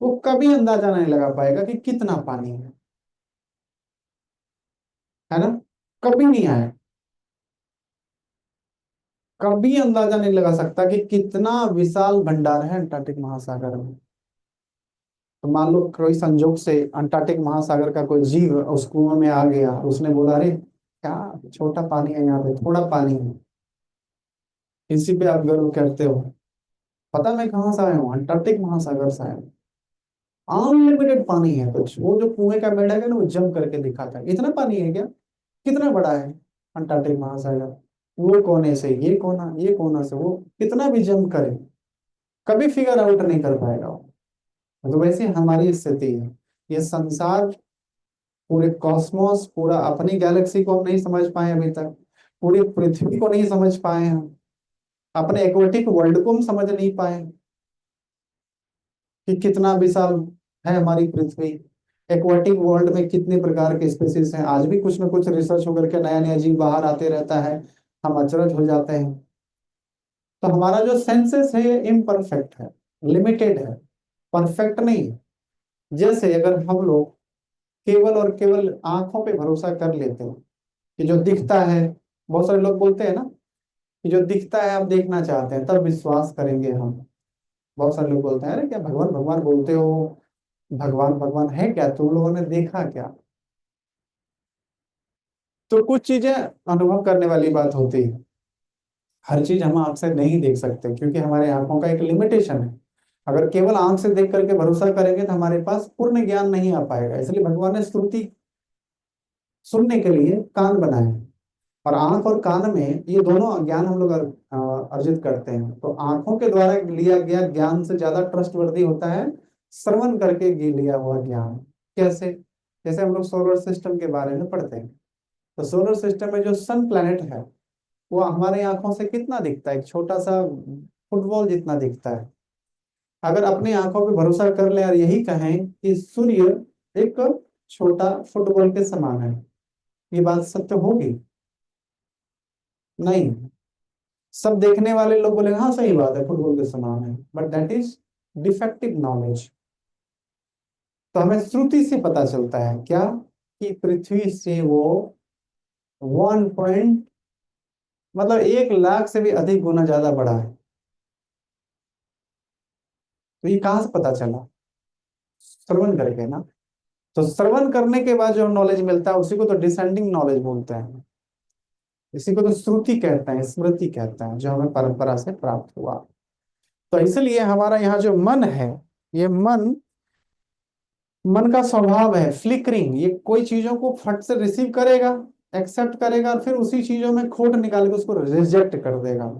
S1: वो कभी अंदाजा नहीं लगा पाएगा कि कितना पानी है ना, कभी नहीं आया, कभी अंदाजा नहीं लगा सकता कि कितना विशाल भंडार है अंटार्कटिक महासागर में। तो मान लो कोई संजोग से अंटार्कटिक महासागर का कोई जीव उस कुएं में आ गया, उसने बोला अरे क्या छोटा पानी है, यहाँ पे थोड़ा पानी है, इसी पे आप गर्व करते हो। पता मैं कहाँ से आया हूँ? अंटार्कटिक महासागर से आया हूँ। अनलिमिटेड पानी है कुछ। वो जो कुएं का मेंढक है ना, वो जम करके दिखाता है इतना पानी है क्या, कितना बड़ा है अंटार्कटिक महासागर। वो कोने से ये कोना, ये कोना से वो, कितना भी जम करे कभी फिगर आउट नहीं कर पाएगा वो। तो वैसे हमारी स्थिति है। ये संसार, पूरे कॉस्मोस, पूरा अपनी गैलेक्सी को हम नहीं समझ पाए अभी तक, पूरी पृथ्वी को नहीं समझ पाए हम, अपने एक्वेटिक वर्ल्ड को हम समझ नहीं पाए कि कितना विशाल है हमारी पृथ्वी। एक्वेटिक वर्ल्ड में कितने प्रकार के स्पीसीज हैं, आज भी कुछ ना कुछ रिसर्च होकर के नया नया जीव बाहर आते रहता है, हम अचरज हो जाते हैं। तो हमारा जो सेंसेस है ये इम्परफेक्ट है, लिमिटेड है, परफेक्ट नहीं है। जैसे अगर हम लोग केवल और केवल आंखों पे भरोसा कर लेते हैं कि जो दिखता है, बहुत सारे लोग बोलते हैं ना कि जो दिखता है आप देखना चाहते हैं तब विश्वास करेंगे हम। बहुत सारे लोग बोलते हैं अरे क्या भगवान भगवान बोलते हो, भगवान भगवान है क्या, तुम लोगों ने देखा क्या? तो कुछ चीजें अनुभव करने वाली बात होती है। हर चीज हम आंख से नहीं देख सकते क्योंकि हमारे आंखों का एक लिमिटेशन है। अगर केवल आंख से देख करके भरोसा करेंगे तो हमारे पास पूर्ण ज्ञान नहीं आ पाएगा। इसलिए भगवान ने श्रुति सुनने के लिए कान बनाए हैं। और आंख और कान में ये दोनों ज्ञान हम लोग अर्जित करते हैं। तो आंखों के द्वारा लिया गया ज्ञान से ज्यादा ट्रस्टवर्दी होता है श्रवण करके लिया हुआ ज्ञान। कैसे? जैसे हम लोग सोलर सिस्टम के बारे में पढ़ते हैं, तो सोलर सिस्टम में जो सन प्लैनेट है वो हमारे आंखों से कितना दिखता है, एक छोटा सा फुटबॉल जितना दिखता है। अगर अपनी आंखों पे भरोसा कर ले और यही कहें कि सूर्य एक छोटा फुटबॉल के समान है, ये बात सत्य होगी? नहीं। सब देखने वाले लोग बोलेंगे हाँ सही बात है, फुटबॉल के समान है, but that is defective knowledge. तो हमें श्रुति से पता चलता है क्या, कि पृथ्वी से वो 1 पॉइंट, मतलब 1 लाख से भी अधिक गुना ज्यादा बड़ा है। तो ये कहाँ से पता चला? श्रवण करके ना। तो श्रवण करने के बाद जो नॉलेज मिलता है उसी को तो डिसेंडिंग नॉलेज बोलते हैं। इसी को तो श्रुति कहते हैं, स्मृति कहते हैं, जो हमें परंपरा से प्राप्त हुआ। तो इसलिए हमारा यहाँ जो मन है, ये मन, मन का स्वभाव है फ्लिकरिंग। ये कोई चीजों को फट से रिसीव करेगा, एक्सेप्ट करेगा, और फिर उसी चीजों में खोट निकाल के उसको रिजेक्ट कर देगा।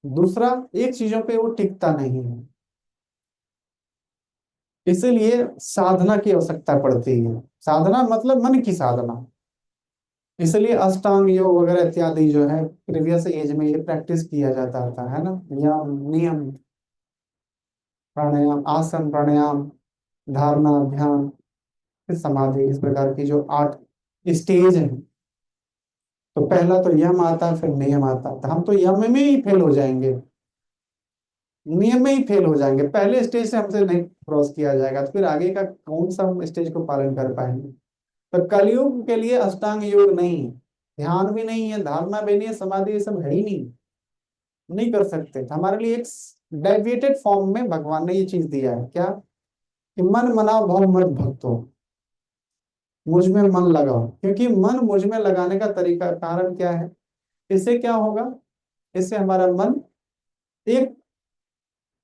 S1: दूसरा, एक चीजों पे वो टिकता नहीं है। इसीलिए साधना की आवश्यकता पड़ती है। साधना मतलब मन की साधना। इसलिए अष्टांग योग वगैरह इत्यादि जो है प्रीवियस एज में ये प्रैक्टिस किया जाता था, है ना, यम नियम प्राणायाम, आसन प्राणायाम, धारणा ध्यान, फिर समाधि, इस प्रकार की जो 8 स्टेज है। तो पहला तो यम आता, फिर नियम आता। तो हम तो यम में ही फेल हो जाएंगे, नियम में ही फेल हो जाएंगे, पहले स्टेज से हमसे नहीं क्रॉस किया जाएगा, तो फिर आगे का कौन सा हम स्टेज को पालन कर पाएंगे? तो कलयुग के लिए अष्टांग योग नहीं, ध्यान भी नहीं है, धारणा भी नहीं है, समाधि, ये सब है ही नहीं, नहीं कर सकते। तो हमारे लिए एक डेविएटेड फॉर्म में भगवान ने ये चीज दिया है क्या, कि मन मनाओ भव मत भक्तो, मुझ में मन लगाओ। क्योंकि मन मुझ में लगाने का तरीका, कारण क्या है? इससे क्या होगा? इससे हमारा मन एक,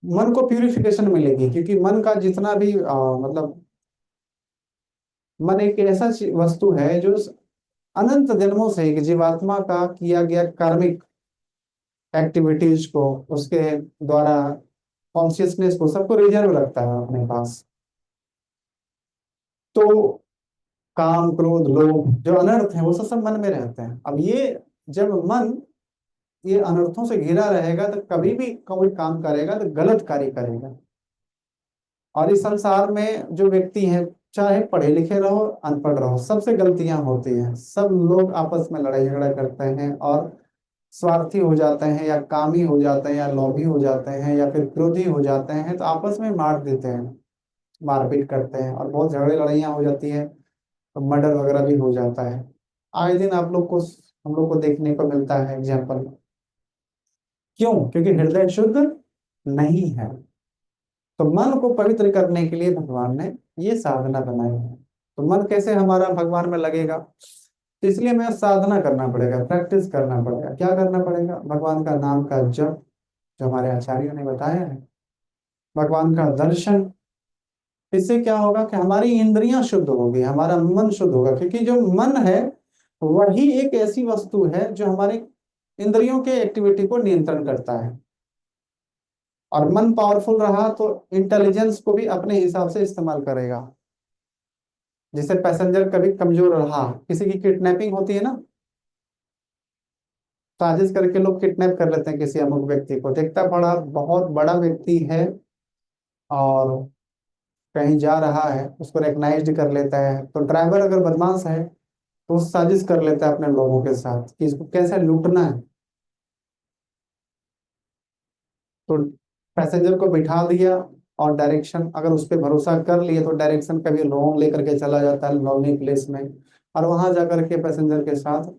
S1: मन को प्यूरिफिकेशन मिलेगी। क्योंकि मन का जितना भी मतलब मन एक ऐसा वस्तु है जो अनंत जन्मों से एक जीवात्मा का किया गया कार्मिक एक्टिविटीज को, उसके द्वारा कॉन्शियसनेस को, सबको रिजर्व रखता है अपने पास। तो काम क्रोध लोभ जो अनर्थ है वो सब सब मन में रहते हैं। अब ये जब मन ये अनर्थों से घिरा रहेगा तो कभी भी कोई काम करेगा तो गलत कार्य करेगा। और इस संसार में जो व्यक्ति है, चाहे पढ़े लिखे रहो अनपढ़ रहो, सबसे गलतियां होती हैं। सब लोग आपस में लड़ाई झगड़ा करते हैं और स्वार्थी हो जाते हैं, या कामी हो जाते हैं, या लोभी हो जाते हैं, या फिर क्रोधी हो जाते हैं, तो आपस में मार देते हैं, मारपीट करते हैं, और बहुत झगड़े लड़ाइयाँ हो जाती है, तो मर्डर वगैरह भी हो जाता है। आए दिन आप लोग को, हम लोग को देखने को मिलता है एग्जाम्पल। क्यों? क्योंकि हृदय शुद्ध नहीं है। तो मन को पवित्र करने के लिए भगवान ने ये साधना बनाई है। तो मन कैसे हमारा भगवान में लगेगा? तो इसलिए हमें साधना करना पड़ेगा, प्रैक्टिस करना पड़ेगा। क्या करना पड़ेगा? भगवान का नाम का जप, जो हमारे आचार्यों ने बताया है, भगवान का दर्शन। इससे क्या होगा कि हमारी इंद्रियां शुद्ध होगी, हमारा मन शुद्ध होगा। क्योंकि जो मन है वही एक ऐसी वस्तु है जो हमारे इंद्रियों के एक्टिविटी को नियंत्रण करता है। और मन पावरफुल रहा तो इंटेलिजेंस को भी अपने हिसाब से इस्तेमाल करेगा। जैसे पैसेंजर कभी कमजोर रहा, किसी की किडनैपिंग होती है ना, साजिश करके लोग किडनैप कर लेते हैं किसी अमुक व्यक्ति को। देखता बड़ा बहुत बड़ा व्यक्ति है और कहीं जा रहा है, उसको रिकग्नाइज्ड कर लेता है, तो ड्राइवर अगर बदमाश है तो वो साजिश कर लेता है अपने लोगों के साथ कि इसको कैसे लूटना है। तो पैसेंजर को बिठा दिया और डायरेक्शन, अगर उस पर भरोसा कर लिए तो डायरेक्शन कभी रॉन्ग लेकर के चला जाता है लॉन्ग प्लेस में, और वहां जाकर के पैसेंजर के साथ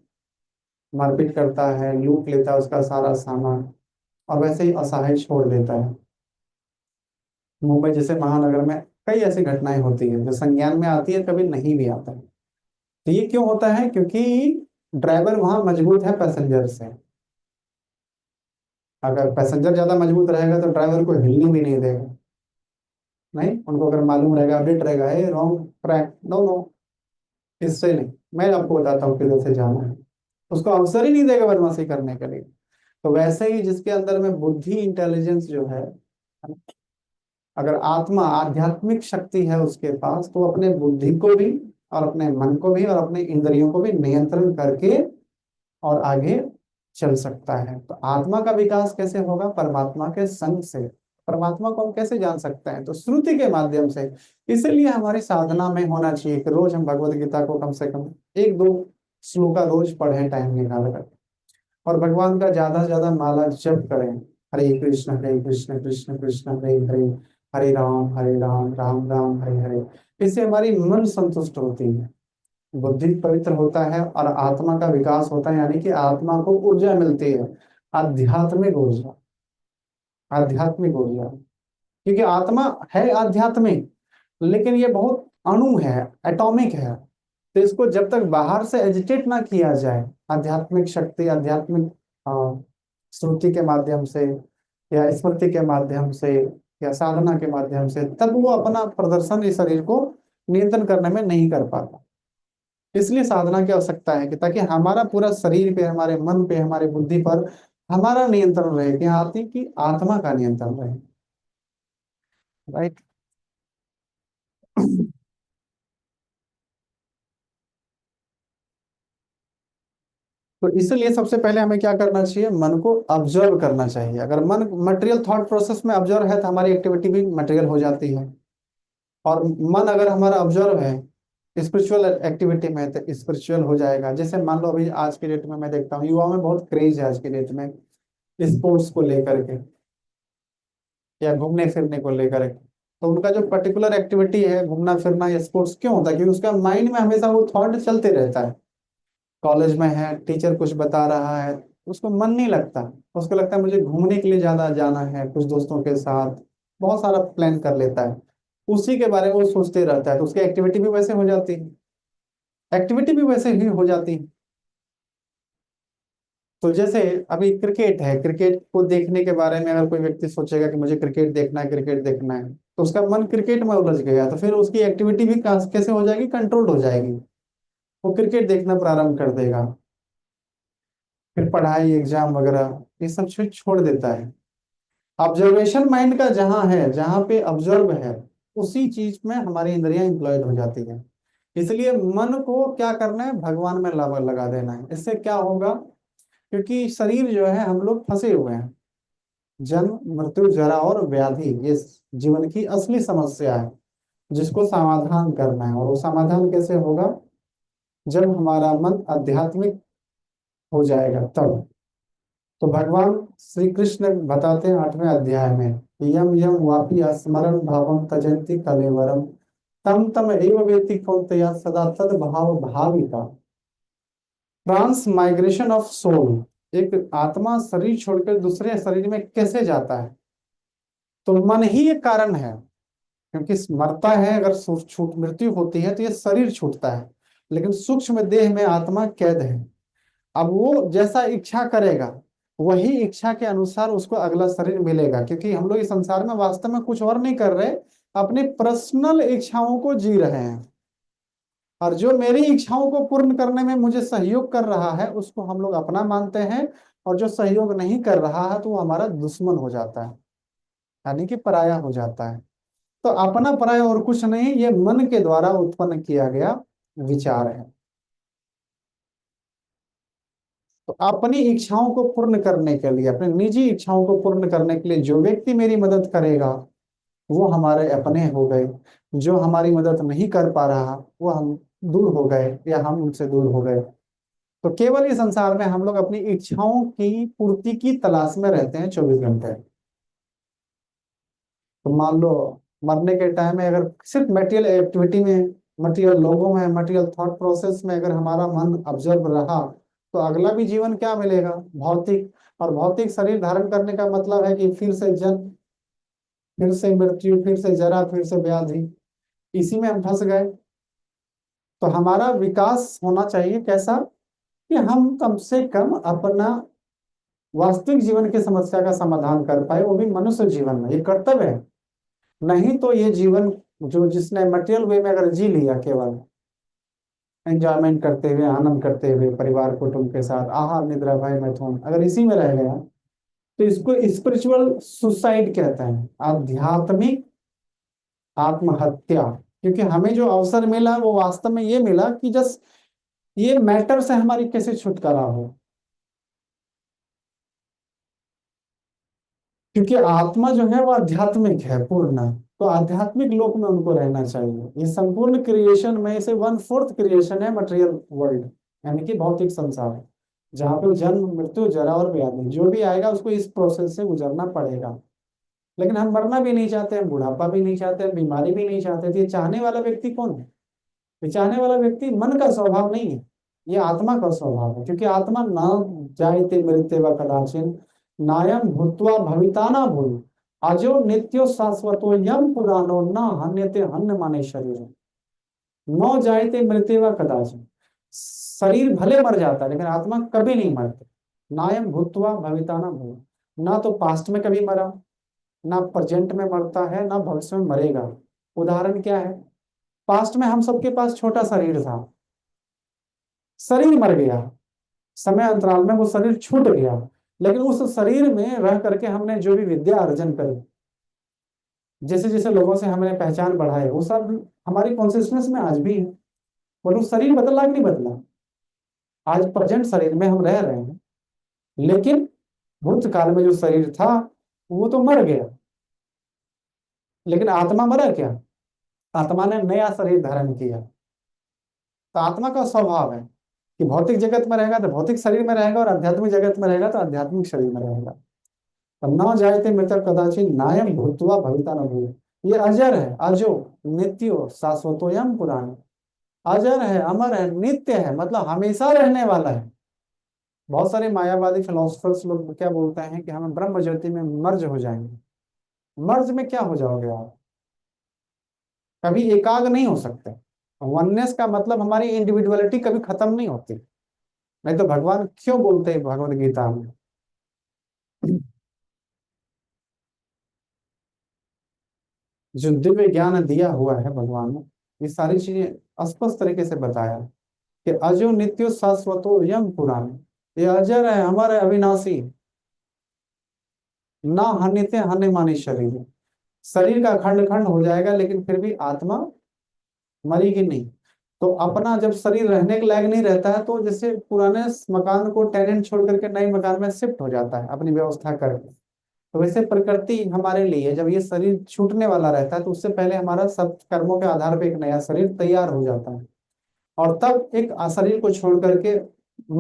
S1: मारपीट करता है, लूट लेता है उसका सारा सामान, और वैसे ही असहाय छोड़ देता है। मुंबई जैसे महानगर में कई ऐसी घटनाएं होती हैं जो संज्ञान में आती है, कभी नहीं भी आता है। तो ये क्यों होता है? क्योंकि ड्राइवर वहां मजबूत है पैसेंजर से। अगर पैसेंजर ज्यादा मजबूत रहेगा तो ड्राइवर को हिलने भी नहीं देगा। नहीं, उनको अगर मालूम रहेगा, अपडेट रहेगा, ए रॉन्ग ट्रैक, नो नो, इससे नहीं, मैं आपको बताता हूँ किधर से जाना है, उसको अवसर ही नहीं देगा बदमाशी करने के लिए। तो वैसे ही जिसके अंदर में बुद्धि, इंटेलिजेंस जो है, अगर आत्मा, आध्यात्मिक शक्ति है उसके पास, तो वो अपने बुद्धि को भी और अपने मन को भी और अपने इंद्रियों को भी नियंत्रण करके और आगे चल सकता है। तो आत्मा का विकास कैसे होगा? परमात्मा के संग से। परमात्मा को हम कैसे जान सकते हैं? तो श्रुति के माध्यम से। इसलिए हमारी साधना में होना चाहिए कि रोज हम भगवत गीता को कम से कम एक दो श्लोका रोज पढ़ें टाइम निकाल कर, और भगवान का ज्यादा से ज्यादा माला जप करें। हरे कृष्ण कृष्ण कृष्ण हरे हरे, हरे राम राम हरे हरे। इससे हमारी मन संतुष्ट होती है, बुद्धि पवित्र होता है, और आत्मा का विकास होता है, यानी कि आत्मा को ऊर्जा मिलती है, आध्यात्मिक ऊर्जा। आध्यात्मिक ऊर्जा, क्योंकि आत्मा है आध्यात्मिक, लेकिन ये बहुत अणु है, एटॉमिक है। तो इसको जब तक बाहर से एजिटेट ना किया जाए, आध्यात्मिक शक्ति, आध्यात्मिक श्रुति के माध्यम से या स्मृति के माध्यम से या साधना के माध्यम से, तब वो अपना प्रदर्शन इस शरीर को नियंत्रण करने में नहीं कर पाता। इसलिए साधना की आवश्यकता है कि ताकि हमारा पूरा शरीर पे, हमारे मन पे, हमारे बुद्धि पर हमारा नियंत्रण रहे, कि आती की आत्मा का नियंत्रण रहे। राइट। तो इसलिए सबसे पहले हमें क्या करना चाहिए? मन को ऑब्जर्व करना चाहिए। अगर मन मटेरियल थॉट प्रोसेस में ऑब्जर्व है तो हमारी एक्टिविटी भी मटेरियल हो जाती है। और मन अगर हमारा ऑब्जर्व है स्पिरिचुअल एक्टिविटी में, तो स्पिरिचुअल हो जाएगा। जैसे मान लो अभी आज के डेट में मैं देखता हूँ युवाओं में बहुत क्रेज है आज के डेट में स्पोर्ट्स को लेकर के, या घूमने फिरने को लेकर के। तो उनका जो पर्टिकुलर एक्टिविटी है घूमना फिरना या स्पोर्ट्स, क्यों होता है? क्योंकि उसका माइंड में हमेशा वो थॉट चलते रहता है। कॉलेज में है, टीचर कुछ बता रहा है, उसको मन नहीं लगता, उसको लगता है मुझे घूमने के लिए ज्यादा जाना है कुछ दोस्तों के साथ, बहुत सारा प्लान कर लेता है, उसी के बारे में वो सोचते रहता है। तो उसकी एक्टिविटी भी वैसे हो जाती है, एक्टिविटी भी वैसे ही हो जाती है। तो जैसे अभी क्रिकेट है, क्रिकेट को देखने के बारे में अगर कोई व्यक्ति सोचेगा कि मुझे क्रिकेट देखना है, क्रिकेट देखना है, तो उसका मन क्रिकेट में उलझ गया, तो फिर उसकी एक्टिविटी भी कैसे हो जाएगी? कंट्रोल हो जाएगी। वो क्रिकेट देखना प्रारंभ कर देगा, फिर पढ़ाई, एग्जाम वगैरह ये सब चीज छोड़ देता है। ऑब्जर्वेशन माइंड का जहाँ है, जहाँ पे ऑब्जर्व है, उसी चीज में हमारी इंद्रियां इंप्लॉयड हो जाती है। इसलिए मन को क्या करना है? भगवान में लगा देना है। इससे क्या होगा? क्योंकि शरीर जो है हम लोग फंसे हुए हैं। जन्म मृत्यु जरा और व्याधि ये जीवन की असली समस्या है, जिसको समाधान करना है। और वो समाधान कैसे होगा? जब हमारा मन आध्यात्मिक हो जाएगा तब। तो भगवान श्री कृष्ण बताते हैं 8वें अध्याय में, यम यम वापि स्मरण भावम तजंति कलेवरम तम तम एव वेति कौन्तेय सदा तद भाव भाविका। ट्रांस माइग्रेशन ऑफ सोल, एक आत्मा शरीर छोड़कर दूसरे शरीर में कैसे जाता है? तो मन ही एक कारण है। क्योंकि मरता है, अगर छूट मृत्यु होती है तो ये शरीर छूटता है, लेकिन सूक्ष्म देह में आत्मा कैद है। अब वो जैसा इच्छा करेगा वही इच्छा के अनुसार उसको अगला शरीर मिलेगा, क्योंकि हम लोग इस संसार में वास्तव में कुछ और नहीं कर रहे, अपनी पर्सनल इच्छाओं को जी रहे हैं। और जो मेरी इच्छाओं को पूर्ण करने में मुझे सहयोग कर रहा है उसको हम लोग अपना मानते हैं, और जो सहयोग नहीं कर रहा है तो वो हमारा दुश्मन हो जाता है, यानी कि पराया हो जाता है। तो अपना पराया और कुछ नहीं, ये मन के द्वारा उत्पन्न किया गया विचार है। तो अपनी इच्छाओं को पूर्ण करने के लिए, अपनी निजी इच्छाओं को पूर्ण करने के लिए जो व्यक्ति मेरी मदद करेगा वो हमारे अपने हो गए। जो हमारी मदद नहीं कर पा रहा वो हम दूर हो गए, या हम उनसे दूर हो गए। तो केवल इस संसार में हम लोग अपनी इच्छाओं की पूर्ति की तलाश में रहते हैं 24 घंटे। तो मान लो मरने के टाइम में अगर सिर्फ मटेरियल एक्टिविटी में, मटेरियल लोगों में, मटेरियल थॉट प्रोसेस में अगर हमारा मन ऑब्जर्व रहा, तो अगला भी जीवन क्या मिलेगा? भौतिक। और भौतिक शरीर धारण करने का मतलब है कि फिर से जन्म, फिर से मृत्यु, फिर से जरा, फिर से व्याधि, इसी में हम फंस गए। तो हमारा विकास होना चाहिए कैसा? कि हम कम से कम अपना वास्तविक जीवन की समस्या का समाधान कर पाए, वो भी मनुष्य जीवन में, ये कर्तव्य है। नहीं तो ये जीवन जो जिसने मटेरियल वे में अगर जी लिया, केवल एंजॉयमेंट करते हुए, आनंद करते हुए, परिवार कुटुंब के साथ आहार निद्रा भय मैथुन, अगर इसी में रह गया, तो इसको स्पिरिचुअल सुसाइड कहते हैं, आध्यात्मिक आत्महत्या। क्योंकि हमें जो अवसर मिला वो वास्तव में ये मिला कि जस्ट ये मैटर से हमारी कैसे छुटकारा हो। क्योंकि आत्मा जो है वो आध्यात्मिक है पूर्ण, तो आध्यात्मिक लोक में उनको रहना चाहिए। ये संपूर्ण क्रिएशन में से 1/4 क्रिएशन है मटेरियल वर्ल्ड, यानी कि भौतिक संसार, जहाँ पे जन्म मृत्यु जरा और व्याधि जो भी आएगा उसको इस प्रोसेस से गुजरना पड़ेगा। लेकिन हम मरना भी नहीं चाहते, हम बुढ़ापा भी नहीं चाहते, हम बीमारी भी नहीं चाहते। तो ये चाहने वाला व्यक्ति कौन है? ये चाहने वाला व्यक्ति मन का स्वभाव नहीं है, ये आत्मा का स्वभाव है। क्योंकि आत्मा न जायते मृत्युव कदाचिन नायम भूत्वा भविता न भूल अजो नित्यो शाश्वतो यम पुराणो न हन्यते हन्य माने शरीर न जायते मृत्युव कदाचिन। शरीर भले मर जाता है लेकिन आत्मा कभी नहीं मरती। नायम भूत्वा भविता न भूल, ना तो पास्ट में कभी मरा, ना प्रेजेंट में मरता है, ना भविष्य में मरेगा। उदाहरण क्या है? पास्ट में हम सबके पास छोटा शरीर था, शरीर मर गया, समय अंतराल में वो शरीर छूट गया, लेकिन उस शरीर में रह करके हमने जो भी विद्या अर्जन करी, जैसे जैसे लोगों से हमने पहचान बढ़ाई, वो सब हमारी कॉन्सियसनेस में आज भी है। और वो शरीर बदला कि नहीं बदला? आज प्रेजेंट शरीर में हम रह रहे हैं, लेकिन भूतकाल में जो शरीर था वो तो मर गया। लेकिन आत्मा मरा क्या? आत्मा ने नया शरीर धारण किया। तो आत्मा का स्वभाव है कि भौतिक जगत में रहेगा तो भौतिक शरीर में रहेगा, और आध्यात्मिक जगत में रहेगा तो आध्यात्मिक शरीर में रहेगा। अब न जायते मृतक कदाचित नायम भूतवा भविता न भूय। ये अजर है, अजो नित्यो शाश्वतोयम पुराण। अजर है, अमर है, नित्य है, मतलब हमेशा रहने वाला है। बहुत सारे मायावादी फिलोसफर्स लोग क्या बोलते हैं कि हम ब्रह्म ज्योति में मर्ज हो जाएंगे। मर्ज में क्या हो जाओगे आप? कभी एकाग्र नहीं हो सकते। वननेस का मतलब हमारी इंडिविजुअलिटी कभी खत्म नहीं होती। नहीं तो भगवान क्यों बोलते हैं भगवत गीता में, जो दिव्य ज्ञान दिया हुआ है भगवान ने, ये सारी चीजें स्पष्ट तरीके से बताया कि अजो नित्यो शाश्वतो यम पुराण। ये अजर है, अमर है, अविनाशी, ना हन्यते हन्य माने शरीर। शरीर का खंड खंड हो जाएगा लेकिन फिर भी आत्मा मरेगी नहीं। तो अपना जब शरीर रहने के लायक नहीं रहता है तो जैसे पुराने मकान को टेनेंट छोड़ करके नए मकान में शिफ्ट हो जाता है अपनी व्यवस्था करके, तो वैसे प्रकृति हमारे लिए जब ये शरीर छूटने वाला रहता है तो उससे पहले हमारा सब कर्मों के आधार पर एक नया शरीर तैयार हो जाता है, और तब एक शरीर को छोड़ करके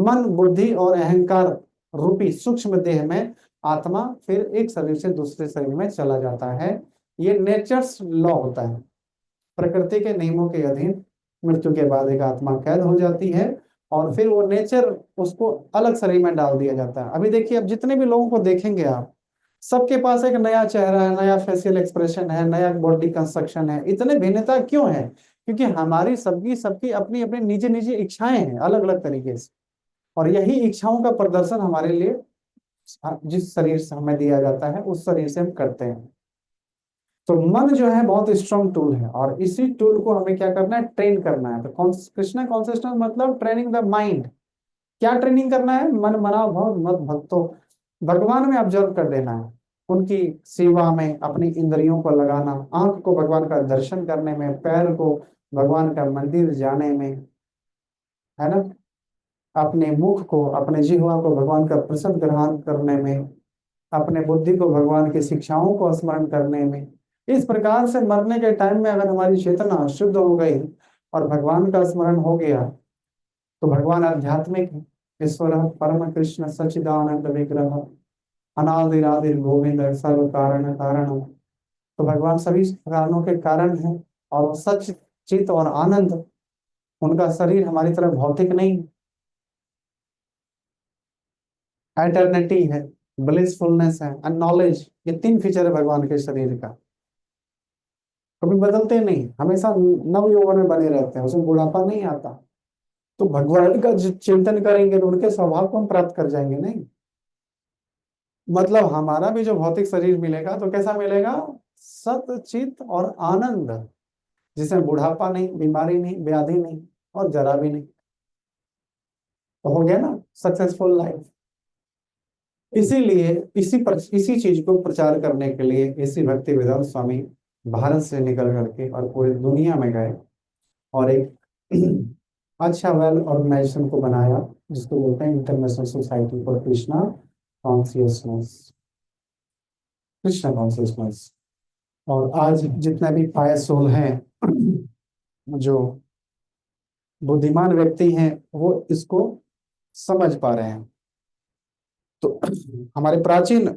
S1: मन बुद्धि और अहंकार रूपी सूक्ष्म देह में आत्मा फिर एक शरीर से दूसरे शरीर में चला जाता है। ये नेचर्स लॉ होता है, प्रकृति के नियमों के अधीन मृत्यु के बाद एक आत्मा कैद हो जाती है और फिर वो नेचर उसको अलग शरीर में डाल दिया जाता है। अभी देखिए, अब जितने भी लोगों को देखेंगे आप, सबके पास एक नया चेहरा है, नया फेशियल एक्सप्रेशन है, नया बॉडी कंस्ट्रक्शन है। इतने भिन्नता क्यों है? क्योंकि हमारी सबकी सबकी अपनी अपनी निजी निजी इच्छाएं हैं अलग अलग तरीके से, और यही इच्छाओं का प्रदर्शन हमारे लिए जिस शरीर से हमें दिया जाता है उस शरीर से हम करते हैं। तो मन जो है बहुत स्ट्रॉन्ग टूल है, और इसी टूल को हमें क्या करना है? ट्रेन करना है। तो कृष्णा कॉन्सिस्टेंस मतलब ट्रेनिंग द माइंड। क्या ट्रेनिंग करना है? मन मना भव मत भक्तो, भगवान में ऑब्जर्व कर देना है, उनकी सेवा में अपनी इंद्रियों को लगाना, आंख को भगवान का दर्शन करने में, पैर को भगवान का मंदिर जाने में, है ना, अपने मुख को अपने जिह्वा को भगवान का प्रसाद ग्रहण करने में, अपने बुद्धि को भगवान की शिक्षाओं को स्मरण करने में। इस प्रकार से मरने के टाइम में अगर हमारी चेतना शुद्ध हो गई और भगवान का स्मरण हो गया तो भगवान आध्यात्मिक है, ईश्वर परम कृष्ण सच्चिदानंद विग्रह अनादिरादि गोविंद सर्व कारण कारण। तो भगवान सभी कारणों के कारण है, और वो सच चित और आनंद, उनका शरीर हमारी तरह भौतिक नहीं, एटर्निटी है, ब्लिसफुलनेस है एंड नॉलेज। ये तीन फीचर है भगवान के शरीर का, कभी बदलते नहीं, हमेशा नव यौवन में बने रहते हैं, उसमें बुढ़ापा नहीं आता। तो भगवान का जो चिंतन करेंगे तो उनके स्वभाव को हम प्राप्त कर जाएंगे। नहीं मतलब हमारा भी जो भौतिक शरीर मिलेगा तो कैसा मिलेगा? सत चित और आनंद, जिसमें बुढ़ापा नहीं, बीमारी नहीं, व्याधि नहीं और जरा भी नहीं। तो हो गया ना सक्सेसफुल लाइफ। इसीलिए इसी चीज को प्रचार करने के लिए इसी भक्ति वेदांत स्वामी भारत से निकल करके और पूरी दुनिया में गए और एक अच्छा वेल ऑर्गेनाइजेशन को बनाया, जिसको बोलते हैं international society for Krishna consciousness, Krishna consciousness. और आज जितने भी पायस सोल हैं, जो बुद्धिमान व्यक्ति हैं, वो इसको समझ पा रहे हैं। तो हमारे प्राचीन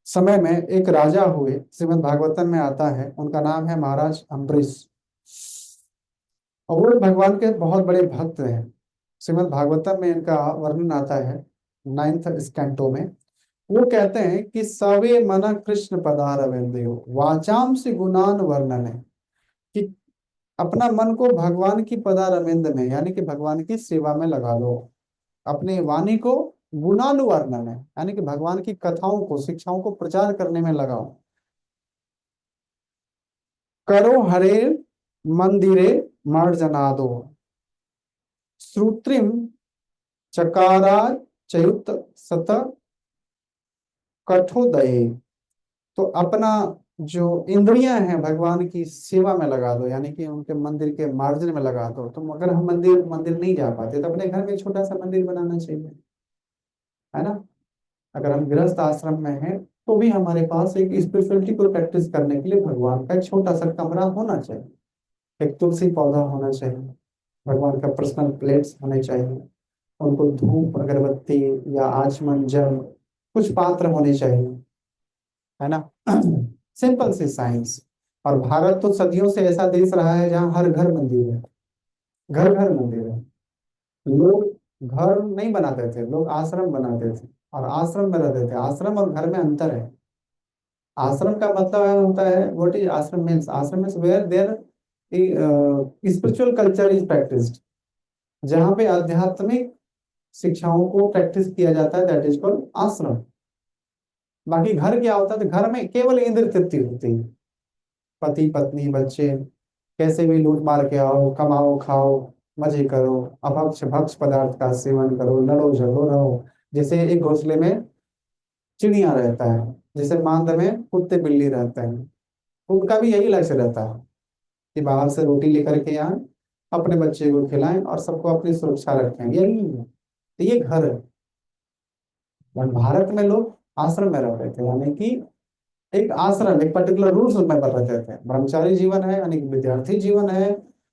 S1: समय में एक राजा हुए, श्रीमद् भागवतम में आता है, उनका नाम है महाराज अम्बरीश, और वो भगवान के बहुत बड़े भक्त हैं। श्रीमद् भागवतम में इनका वर्णन आता है 9th स्कैंटो में। वो कहते हैं कि सवे मन कृष्ण पदारविंदयो वाचाम से गुणान वर्णन है, कि अपना मन को भगवान की पदारविंद में यानी कि भगवान की सेवा में लगा लो, अपने वाणी को गुणानुवर्णन है यानी कि भगवान की कथाओं को शिक्षाओं को प्रचार करने में लगाओ। करो हरे मंदिरे मार्जनादो श्रुत्रिम चकारा चयुत सत कठोदये। तो अपना जो इंद्रियां हैं भगवान की सेवा में लगा दो, यानी कि उनके मंदिर के मार्जिन में लगा दो। तो अगर हम मंदिर मंदिर नहीं जा पाते तो अपने घर में छोटा सा मंदिर बनाना चाहिए, है ना। अगर हम गृहस्थ आश्रम में हैं तो भी हमारे पास एक स्पिरिचुअलिटी को प्रैक्टिस करने के लिए भगवान का एक छोटा सा कमरा होना चाहिए, एक तुलसी पौधा होना चाहिए, भगवान का पर्सनल प्लेट्स होने चाहिए, उनको धूप अगरबत्ती या आचमन जल कुछ पात्र होने चाहिए, है ना। सिंपल सी साइंस। और भारत तो सदियों से ऐसा देश रहा है जहाँ हर घर मंदिर है, घर घर मंदिर है। लोग घर नहीं बनाते थे, लोग आश्रम बनाते थे और आश्रम में रहते थे। आश्रम और घर में अंतर है। आश्रम का मतलब होता है, what is ashram means? Ashram means where there spiritual culture is practised, जहाँ पे आध्यात्मिक शिक्षाओं को प्रैक्टिस किया जाता है, दैट इज कॉल्ड आश्रम। बाकी घर क्या होता है? तो घर में केवल इंद्र तृप्ति होती है, पति पत्नी बच्चे कैसे भी लूट मार के आओ, कमाओ खाओ मजे करो, अभक्ष भक्ष पदार्थ का सेवन करो, लड़ो झगड़ो रहो। जैसे एक घोंसले में चिड़िया रहता है, जैसे मांद में कुत्ते बिल्ली रहते हैं, उनका भी यही लक्ष्य रहता है कि बाहर से रोटी लेकर के आए अपने बच्चे को खिलाएं और सबको अपनी सुरक्षा रखें, यही है। तो ये घर है। और भारत में लोग आश्रम में रह रहे थे, यानी कि एक आश्रम, एक पर्टिकुलर रूल्स में रहते थे। ब्रह्मचारी जीवन है यानी कि विद्यार्थी जीवन है,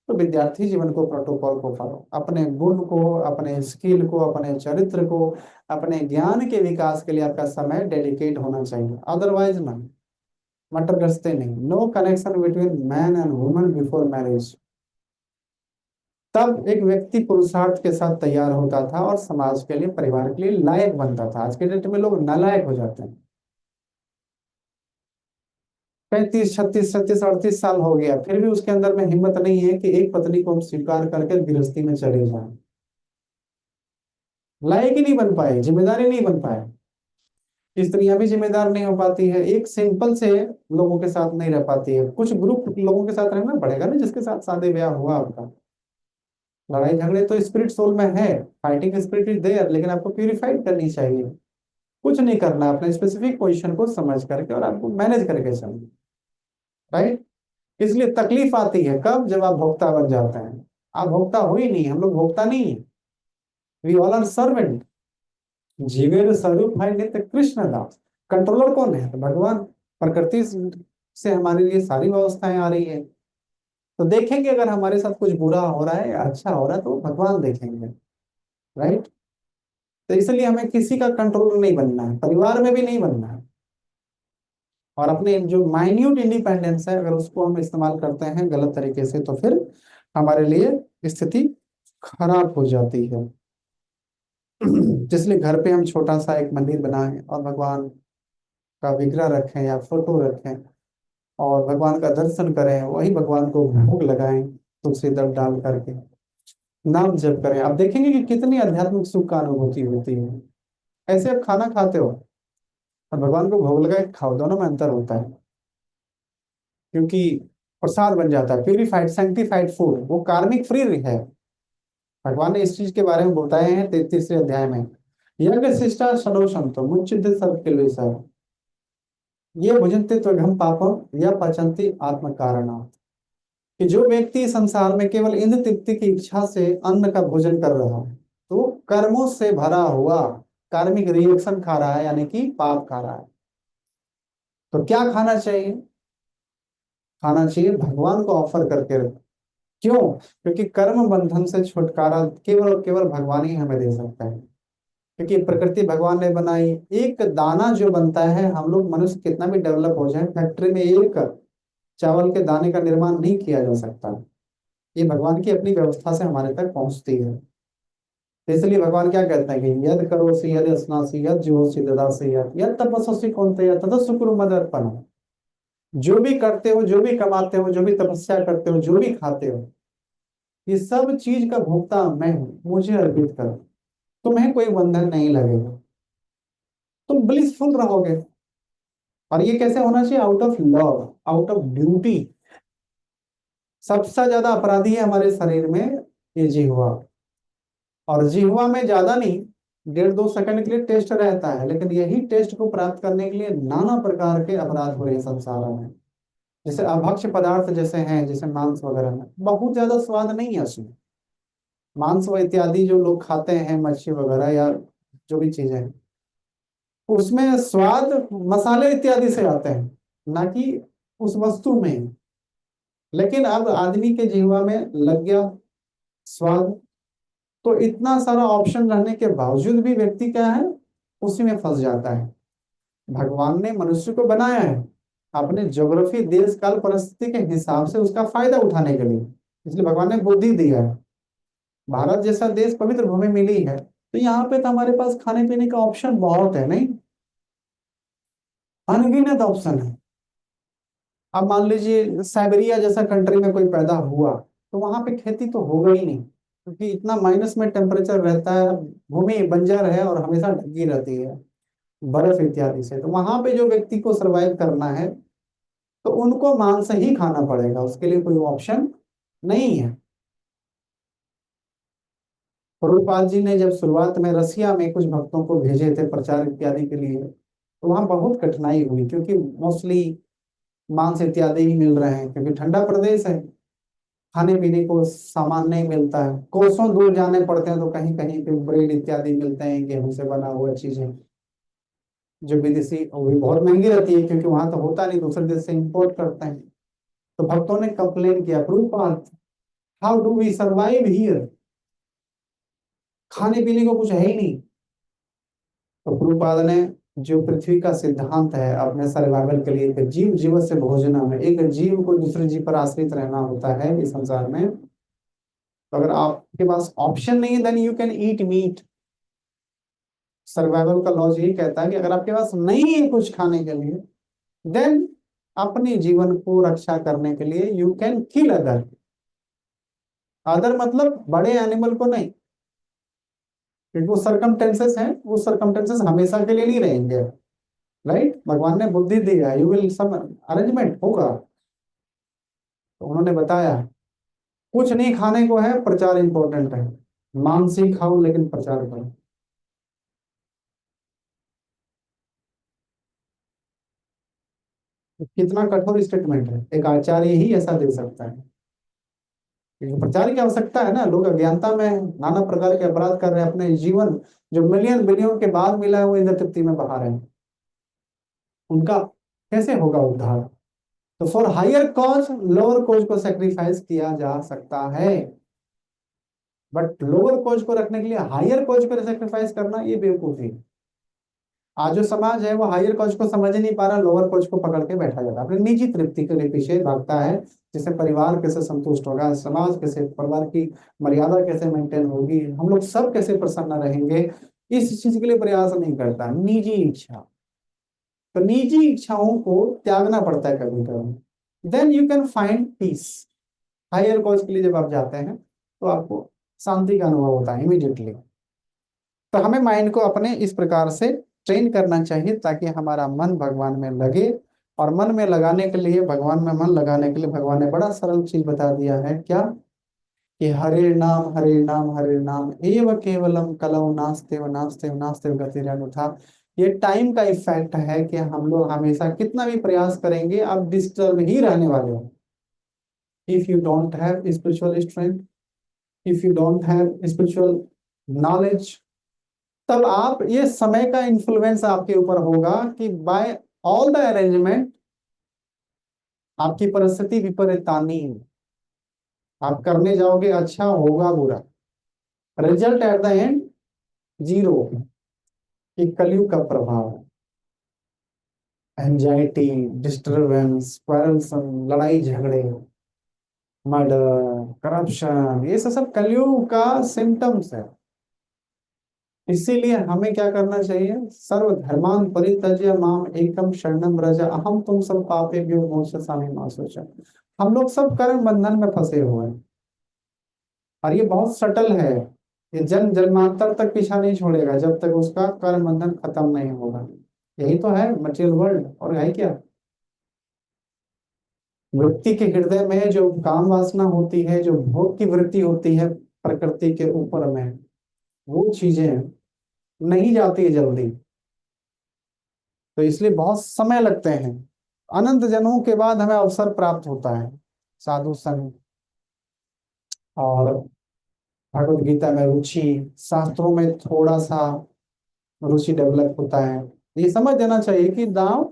S1: तो विद्यार्थी जीवन को, प्रोटोकॉल को फॉलो, अपने गुण को, अपने स्किल को, अपने चरित्र को, अपने ज्ञान के विकास के लिए आपका समय डेडिकेट होना चाहिए, अदरवाइज ना, मटर गश्ते नहीं। No connection between man and woman before marriage. तब एक व्यक्ति पुरुषार्थ के साथ तैयार होता था और समाज के लिए, परिवार के लिए लायक बनता था। आज के डेट में लोग नालायक हो जाते हैं। 35 36 37 38 साल हो गया, फिर भी उसके अंदर में हिम्मत नहीं है कि एक पत्नी को हम स्वीकार करके गृहस्थी में चले जाएं। लायक ही नहीं बन पाए, जिम्मेदारी नहीं बन पाए। स्त्रियां भी जिम्मेदार नहीं हो पाती है, एक सिंपल से लोगों के साथ नहीं रह पाती है। कुछ ग्रुप लोगों के साथ रहना पड़ेगा ना, जिसके साथ शादी ब्याह हुआ आपका। लड़ाई झगड़े तो स्पिरिट सोल में है, फाइटिंग स्पिरिट इज देयर, लेकिन आपको प्यूरिफाइड करनी चाहिए। कुछ नहीं करना, अपने स्पेसिफिक पोजीशन को समझ करके और आपको मैनेज करके चलना, राइट। इसलिए तकलीफ आती है कब, जब आप भोक्ता बन जाते हैं। आप भोक्ता हो ही नहीं, हम लोग भोक्ता नहीं है। We all are servant. जीवेर स्वरूप है नित्य कृष्ण दास। कंट्रोलर कौन है? तो भगवान। प्रकृति से हमारे लिए सारी व्यवस्थाएं आ रही है, तो देखेंगे अगर हमारे साथ कुछ बुरा हो रहा है या अच्छा हो रहा है तो भगवान देखेंगे, राइट। तो इसलिए हमें किसी का कंट्रोल नहीं बनना है, परिवार में भी नहीं बनना है। और अपने जो माइन्यूट इंडिपेंडेंस है, अगर उसको हम इस्तेमाल करते हैं गलत तरीके से, तो फिर हमारे लिए स्थिति खराब हो जाती है। इसलिए घर पे हम छोटा सा एक मंदिर बनाएं और भगवान का विग्रह रखें या फोटो रखें और भगवान का दर्शन करें, वही भगवान को भोग लगाएं तुलसी दल डाल करके, नाम जप करें। आप देखेंगे कि कितनी आध्यात्मिक सुख का अनुभूति होती है। ऐसे आप खाना खाते हो और भगवान को भोग लगा के खाओ, दोनों में अंतर होता है, क्योंकि प्रसाद बन जाता है, प्यूरिफाइड सैंक्टिफाइड फूड, वो कार्मिक फ्री है। भगवान ने इस चीज के बारे में बताए हैं 33वें अध्याय में। यज्ञ शिष्टा सदोषंतो मुच्यते सर्वकिल्बिषः, ये भुजन्ते त्वघम पापम या पचन्ति आत्म कारणा। कि जो व्यक्ति संसार में केवल इंद्र तृप्ति की इच्छा से अन्न का भोजन कर रहा है, तो वो कर्मों से भरा हुआ कार्मिक रिएक्शन खा रहा है, यानी कि पाप खा रहा है। तो क्या खाना चाहिए? खाना चाहिए भगवान को ऑफर करके। क्यों? क्योंकि कर्म बंधन से छुटकारा केवल और केवल भगवान ही हमें दे सकता है। क्योंकि प्रकृति भगवान ने बनाई, एक दाना जो बनता है, हम लोग मनुष्य कितना भी डेवलप हो जाए, फैक्ट्री में एक चावल के दाने का निर्माण नहीं किया जा सकता। ये भगवान की अपनी व्यवस्था से हमारे तक पहुंचती है। तो इसलिए भगवान क्या कहते हैं कि यद करोसि यद स्नासि यद जुहोसि ददासि यद यद तपस्सि कौन्तेय ततस्सु कुरु मदर्पण। जो भी करते हो, जो भी कमाते हो, जो भी तपस्या करते हो, जो भी खाते हो, ये सब चीज का भोक्ता मैं हूँ, मुझे अर्पित करो। तुम्हें कोई बंधन नहीं लगेगा, तुम ब्लिसफुल रहोगे। और ये कैसे होना चाहिए? Out of love, out of duty. सबसे ज्यादा अपराधी है हमारे शरीर में ये जिह्वा। और जिह्वा में ज्यादा नहीं, 1.5 2 सेकंड के लिए टेस्ट रहता है, लेकिन यही टेस्ट को प्राप्त करने के लिए नाना प्रकार के अपराध हो रहे हैं संसार में। जैसे अभक्ष्य पदार्थ जैसे हैं, जैसे मांस वगैरह में बहुत ज्यादा स्वाद नहीं है उसमें। मांस व इत्यादि जो लोग खाते हैं, मच्छी वगैरह या जो भी चीजें हैं, उसमें स्वाद मसाले इत्यादि से आते हैं, ना कि उस वस्तु में। लेकिन अब आदमी के जीवा में लग गया स्वाद, तो इतना सारा ऑप्शन रहने के बावजूद भी व्यक्ति क्या है, उसी में फंस जाता है। भगवान ने मनुष्य को बनाया है अपने ज्योग्राफी, देश काल परिस्थिति के हिसाब से उसका फायदा उठाने के लिए, इसलिए भगवान ने बुद्धि दिया है। भारत जैसा देश, पवित्र भूमि मिली है, तो यहाँ पे तो हमारे पास खाने पीने का ऑप्शन बहुत है, नहीं अनगिनत ऑप्शन है। अब मान लीजिए साइबेरिया जैसा कंट्री में कोई पैदा हुआ, तो वहां पे खेती तो होगा ही नहीं, क्योंकि इतना माइनस में टेम्परेचर रहता है, भूमि बंजर है और हमेशा ढकी रहती है बर्फ इत्यादि से। तो वहां पे जो व्यक्ति को सरवाइव करना है, तो उनको मांस ही खाना पड़ेगा, उसके लिए कोई ऑप्शन नहीं है। प्रभुपाद जी ने जब शुरुआत में रसिया में कुछ भक्तों को भेजे थे प्रचार इत्यादि के लिए, तो वहां बहुत कठिनाई हुई, क्योंकि मोस्टली मांस इत्यादि ही मिल रहे हैं, क्योंकि ठंडा प्रदेश है। खाने पीने को सामान नहीं मिलता है, कोसों दूर जाने पड़ते हैं तो कहीं कहीं पे ब्रेड इत्यादि मिलते हैं, गेहूं से बना हुआ चीजें जो विदेशी, वो भी बहुत महंगी रहती है क्योंकि वहां तो होता नहीं, दूसरे देश से इंपोर्ट करते हैं। तो भक्तों ने कंप्लेन किया, Prabhupada how do we survive here, खाने पीने को कुछ है ही नहीं। तो प्रभुपाद ने जो पृथ्वी का सिद्धांत है अपने सर्वाइवल के लिए कि जीव जीव से भोजन में, एक जीव को दूसरे जीव पर आश्रित रहना होता है इस संसार में। तो अगर आपके पास ऑप्शन नहीं है then you can eat meat. Survival का लॉज यही कहता है कि अगर आपके पास नहीं है कुछ खाने के लिए देन अपने जीवन को रक्षा करने के लिए you can kill other. Other मतलब बड़े एनिमल को नहीं, क्योंकि वो सरकमटेंसेस हैं, वो सरकमटेंसेस हमेशा के लिए नहीं रहेंगे। राइट, भगवान ने बुद्धि दी है, यू विल सम अरेंजमेंट होगा। तो उन्होंने बताया कुछ नहीं खाने को है, प्रचार इंपॉर्टेंट है, मांस ही खाओ लेकिन प्रचार करो। तो कितना कठोर स्टेटमेंट है, एक आचार्य ही ऐसा दे सकता है। क्योंकि प्रचार की आवश्यकता है ना, लोग अज्ञानता में नाना प्रकार के अपराध कर रहे हैं, अपने जीवन जो मिलियन बिलियन के बाद मिला है वो इंद्र तृप्ति में बहा रहे हैं, उनका कैसे होगा उद्धार। तो for higher cause lower cause को सेक्रीफाइस किया जा सकता है, बट लोअर कॉज को रखने के लिए हायर कॉज को सेक्रीफाइस करना ये बेवकूफी है। आज जो समाज है वो हायर कॉज को समझ ही नहीं पा रहा, लोअर कॉज को पकड़ के बैठा जाता है, अपनी निजी तृप्ति के लिए पीछे भागता है। जिससे परिवार कैसे संतुष्ट होगा, समाज कैसे, परिवार की मर्यादा कैसे मेंटेन होगी, हम लोग सब कैसे प्रसन्न रहेंगे, इस चीज के लिए प्रयास नहीं करता, निजी इच्छा। तो निजी इच्छाओं को त्यागना पड़ता है कभी कभी, then you can find peace. Higher cause के लिए जब आप जाते हैं तो आपको शांति का अनुभव होता है इमीडिएटली। तो हमें माइंड को अपने इस प्रकार से ट्रेन करना चाहिए ताकि हमारा मन भगवान में लगे। और मन में लगाने के लिए, भगवान में मन लगाने के लिए भगवान ने बड़ा सरल चीज बता दिया है, क्या कि हरे नाम हरे नाम एव केवलम कलौ नास्ते व नास्ते व नास्ते गतिरनुथा। ये टाइम का इफेक्ट है कि हम लोग हमेशा कितना भी प्रयास करेंगे आप डिस्टर्ब ही रहने वाले हो। If you don't have spiritual strength, if you don't have spiritual knowledge, तब आप, ये समय का इन्फ्लुएंस आपके ऊपर होगा कि बाय ऑल द अरेंजमेंट आपकी परिस्थिति विपरीतानी, आप करने जाओगे अच्छा होगा बुरा, result at the end zero. कि कलयुग का प्रभाव, एंजाइटी, डिस्टरबेंस, क्वारल्सम, लड़ाई झगड़े, मर्डर, करप्शन, ये सब कलयुग का सिम्टम्स है। इसीलिए हमें क्या करना चाहिए, सर्वधर्मान परित्यज्य माम एकम शरणम व्रज अहम तुम सब पापेभ्यो मोक्षयिष्यामि मा शुचः। हम लोग सब कर्म बंधन में फंसे हुए हैं और ये बहुत सटल है, ये जन्म जन्मांतर तक पीछा नहीं छोड़ेगा जब तक उसका कर्म बंधन खत्म नहीं होगा। यही तो है मटेरियल वर्ल्ड, और है क्या। व्यक्ति के हृदय में जो काम वासना होती है, जो भोग की वृत्ति होती है प्रकृति के ऊपर में, वो चीजें नहीं जाती है जल्दी। तो इसलिए बहुत समय लगते हैं, अनंत जन्मों के बाद हमें अवसर प्राप्त होता है साधु संग और भगवत गीता में रुचि, शास्त्रों में थोड़ा सा रुचि डेवलप होता है। ये समझ देना चाहिए कि now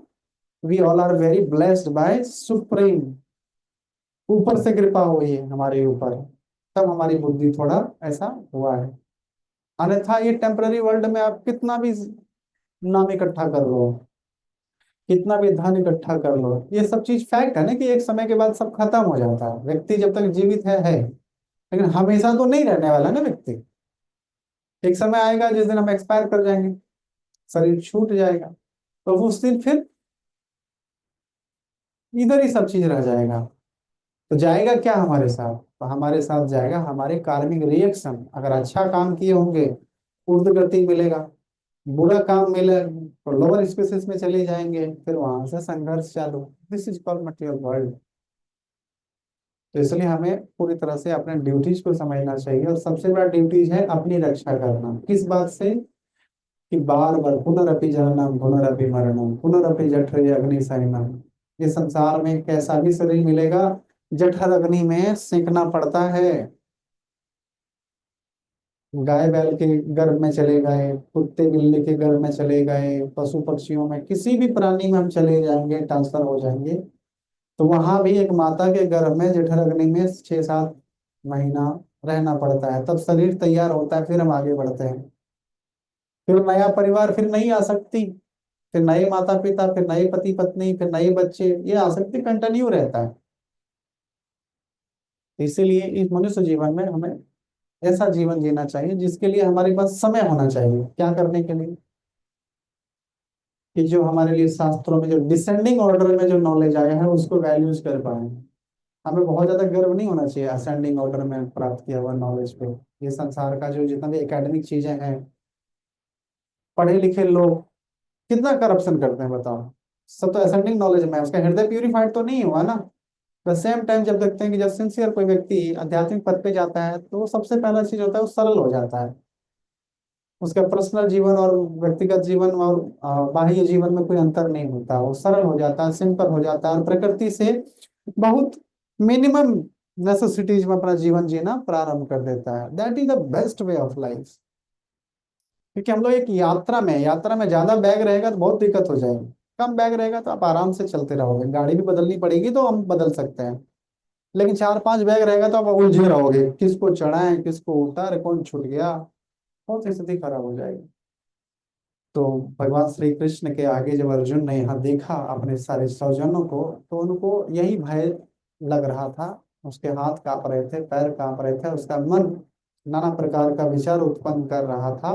S1: we all are very blessed by supreme, ऊपर से कृपा हुई है हमारे ऊपर, तब हमारी बुद्धि थोड़ा ऐसा हुआ है। अन्यथा ये टेम्पररी वर्ल्ड में आप कितना भी नाम इकट्ठा कर लो, कितना भी धन इकट्ठा कर लो, ये सब चीज फैक्ट है ना कि एक समय के बाद सब खत्म हो जाता है। व्यक्ति जब तक जीवित है, लेकिन हमेशा तो नहीं रहने वाला ना व्यक्ति। एक समय आएगा जिस दिन हम एक्सपायर कर जाएंगे, शरीर छूट जाएगा, तो वो उस दिन फिर इधर ही सब चीज रह जाएगा। तो जाएगा क्या हमारे साथ, तो हमारे साथ जाएगा हमारे कार्मिक रिएक्शन। अगर अच्छा काम किए होंगे ऊर्ध्व गति मिलेगा, बुरा काम मिले तो लोअर स्पीसीज में चले जाएंगे, फिर वहां से संघर्ष चालू। This is called material world. तो इसलिए हमें पूरी तरह से अपने ड्यूटीज को समझना चाहिए, और सबसे बड़ा ड्यूटीज है अपनी रक्षा करना। किस बात से, कि बार बार पुनरअपि जननम पुनरअपि मरणम पुनरअपि जठरे अग्नि शयनम। इस संसार में कैसा भी शरीर मिलेगा जठर अग्नि में सेंकना पड़ता है। गाय बैल के गर्भ में चले गए, कुत्ते बिल्ली के गर्भ में चले गए, पशु पक्षियों में, किसी भी प्राणी में हम चले जाएंगे, ट्रांसफर हो जाएंगे, तो वहां भी एक माता के गर्भ में जठर अग्नि में 6-7 महीना रहना पड़ता है, तब शरीर तैयार होता है, फिर हम आगे बढ़ते हैं। फिर नया परिवार, फिर नई आसक्ति, फिर नए माता पिता, फिर नए पति पत्नी, फिर नए बच्चे, ये आसक्ति कंटिन्यू रहता है। इसीलिए इस मनुष्य जीवन में हमें ऐसा जीवन जीना चाहिए जिसके लिए हमारे पास समय होना चाहिए, क्या करने के लिए, कि जो हमारे लिए शास्त्रों में जो डिसेंडिंग ऑर्डर में जो नॉलेज आया है उसको वैल्यूज कर पाए। हमें बहुत ज्यादा गर्व नहीं होना चाहिए असेंडिंग ऑर्डर में प्राप्त किया हुआ नॉलेज पे। ये संसार का जो जितना भी एकेडमिक चीजें हैं, पढ़े लिखे लोग कितना करप्शन करते हैं बताओ, सब तो असेंडिंग नॉलेज में है, उसका हृदय प्यूरिफाइड तो नहीं हुआ ना। द सेम टाइम जब देखते हैं कि जब सिंसियर कोई व्यक्ति आध्यात्मिक पद पे जाता है तो सबसे पहला चीज होता है वो सरल हो जाता है। उसका पर्सनल जीवन और व्यक्तिगत जीवन और बाह्य जीवन में कोई अंतर नहीं होता, वो सरल हो जाता है, सिंपल हो जाता है, और प्रकृति से बहुत मिनिमम नेसेसिटीज में अपना जीवन जीना प्रारंभ कर देता है। That is the best way of life. क्योंकि हम लोग एक यात्रा में ज्यादा बैग रहेगा तो बहुत दिक्कत हो जाएगी, कम बैग रहेगा तो आप आराम से चलते रहोगे, गाड़ी भी बदलनी पड़ेगी तो हम बदल सकते हैं, लेकिन 4-5 बैग रहेगा तो आप उलझे रहोगे, किसको चढ़ाएं किसको उतारे, कौन छूट गया, बहुत स्थिति खराब हो जाएगी। तो भगवान श्री कृष्ण के आगे जब अर्जुन ने यहाँ देखा अपने सारे स्वजनों को, तो उनको यही भय लग रहा था, उसके हाथ कांप रहे थे, पैर कांप रहे थे, उसका मन नाना प्रकार का विचार उत्पन्न कर रहा था,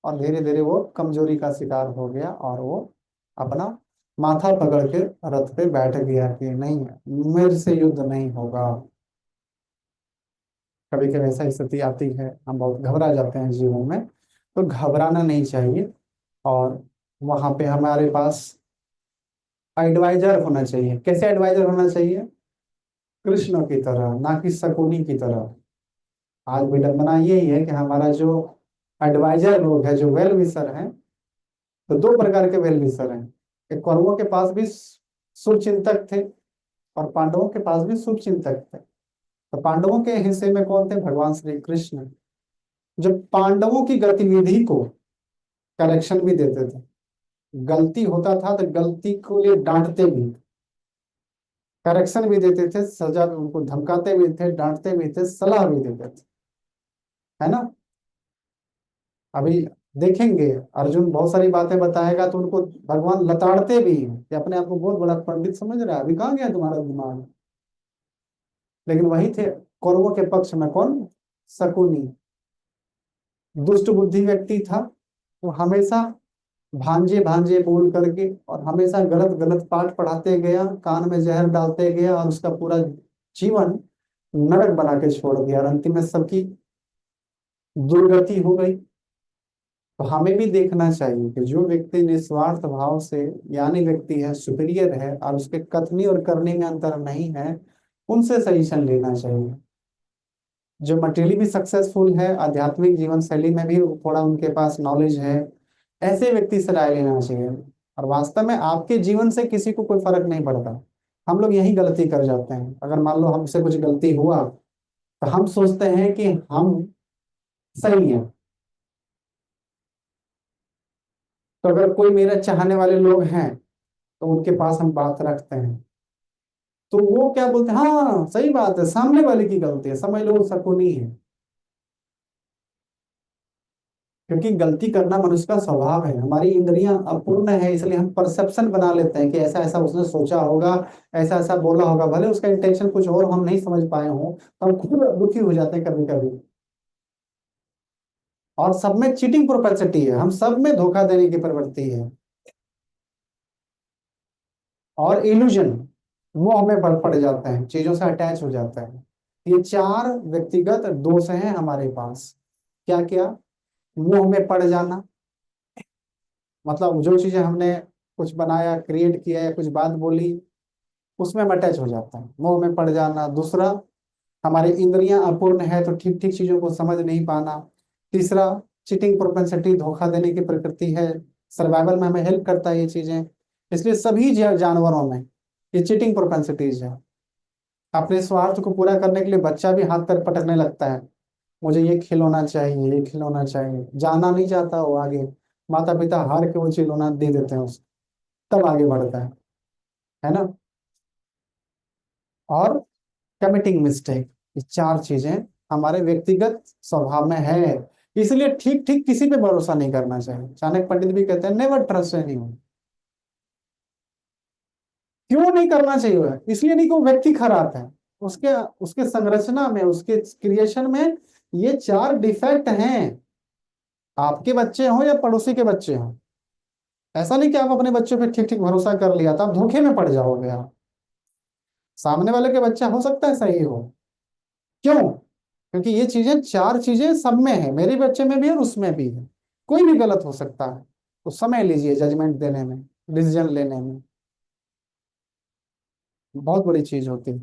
S1: और धीरे धीरे वो कमजोरी का शिकार हो गया और वो अपना माथा पकड़ के रथ पे बैठ गया कि नहीं, मेरे से युद्ध नहीं होगा। कभी कभी ऐसा स्थिति आती है, हम बहुत घबरा जाते हैं जीवन में, तो घबराना नहीं चाहिए। और वहां पे हमारे पास एडवाइजर होना चाहिए। कैसे एडवाइजर होना चाहिए? कृष्ण की तरह, ना कि शकुनी की तरह। आज विडंबना यही है कि हमारा जो एडवाइजर लोग है, जो वेल विशर हैं, तो दो प्रकार के वेल विशर हैं। एक कौरवों के पास भी शुभ चिंतक थे और पांडवों के पास भी शुभ चिंतक थे। तो पांडवों के हिस्से में कौन थे? भगवान श्री कृष्ण, जो पांडवों की गतिविधि को करेक्शन भी देते थे। गलती होता था तो गलती को लिए डांटते भी, करेक्शन भी देते थे, सजा भी, उनको धमकाते भी थे, डांटते भी थे, सलाह भी देते थे, है ना। अभी देखेंगे अर्जुन बहुत सारी बातें बताएगा तो उनको भगवान लताड़ते भी हैं कि अपने आप को बहुत बड़ा पंडित समझ रहा है, अभी कहाँ गया तुम्हारा दिमाग। लेकिन वही थे कौरवों के पक्ष में कौन? शकुनी, दुष्ट बुद्धि व्यक्ति था। वो हमेशा भांजे भांजे बोल करके और हमेशा गलत गलत पाठ पढ़ाते गया, कान में जहर डालते गया, और उसका पूरा जीवन नरक बना के छोड़ दिया, और अंतिम में सबकी दुर्गति हो गई। तो हमें भी देखना चाहिए कि जो व्यक्ति निस्वार्थ भाव से ज्ञानी व्यक्ति है, सुपीरियर है, और उसके कथनी और करने में अंतर नहीं है, उनसे सजेशन लेना चाहिए। जो मटेरियली भी सक्सेसफुल है, आध्यात्मिक जीवन शैली में भी थोड़ा उनके पास नॉलेज है, ऐसे व्यक्ति से राय लेना चाहिए। और वास्तव में आपके जीवन से किसी को कोई फर्क नहीं पड़ता। हम लोग यही गलती कर जाते हैं, अगर मान लो हमसे कुछ गलती हुआ तो हम सोचते हैं कि हम सही हैं। तो अगर कोई मेरे चाहने वाले लोग हैं तो उनके पास हम बात रखते हैं, तो वो क्या बोलते हैं, हाँ सही बात है, सामने वाले की गलती है, समझ लो शकुनी है। क्योंकि गलती करना मनुष्य का स्वभाव है, हमारी इंद्रियां अपूर्ण है, इसलिए हम परसेप्शन बना लेते हैं कि ऐसा ऐसा उसने सोचा होगा, ऐसा ऐसा बोला होगा, भले उसका इंटेंशन कुछ और हम नहीं समझ पाए हों, तो हम खुद दुखी हो जाते हैं कभी कभी। और सब में चीटिंग प्रोपेंसिटी है, हम सब में धोखा देने की प्रवृत्ति है, और इल्यूजन, मोह में पड़ जाते हैं, चीजों से अटैच हो जाता है। ये 4 व्यक्तिगत दोष हैं हमारे पास। क्या क्या? मोह में पड़ जाना, मतलब जो चीजें हमने कुछ बनाया, क्रिएट किया, या कुछ बात बोली, उसमें हम अटैच हो जाता है, मोह में पड़ जाना। दूसरा, हमारी इंद्रियां अपूर्ण है तो ठीक ठीक चीजों को समझ नहीं पाना। तीसरा, चीटिंग प्रोपेंसिटी, धोखा देने की प्रकृति है, सर्वाइवल में हमें हेल्प करता है ये चीजें, इसलिए सभी जानवरों में ये चीटिंग प्रोपेंसिटीज है। अपने स्वार्थ को पूरा करने के लिए बच्चा भी हाथ पैर पटकने लगता है, मुझे ये खिलौना चाहिए, ये खिलौना चाहिए, जाना नहीं चाहता वो आगे, माता पिता हार के वो खिलौना दे देते हैं उसको, तब आगे बढ़ता है ना। और कमिटिंग मिस्टेक, ये चार चीजें हमारे व्यक्तिगत स्वभाव में है। इसलिए ठीक ठीक किसी पे भरोसा नहीं करना चाहिए। चाणक्य पंडित भी कहते हैं नेवर ट्रस्ट एनीवन। क्यों नहीं करना चाहिए वह? इसलिए नहीं कि वो व्यक्ति खराब है, उसके उसके संरचना में, उसके क्रिएशन में ये चार डिफेक्ट हैं। आपके बच्चे हो या पड़ोसी के बच्चे हो, ऐसा नहीं कि आप अपने बच्चों पे ठीक ठीक भरोसा कर लिया तो आप धोखे में पड़ जाओगे। आप सामने वाले के बच्चा हो सकता है सही हो, क्यों? क्योंकि ये चीजें, चार चीजें सब में है, मेरे बच्चे में भी है और उसमें भी है। कोई भी गलत हो सकता है, तो समय लीजिए जजमेंट देने में, डिसीजन लेने में, बहुत बड़ी चीज होती है।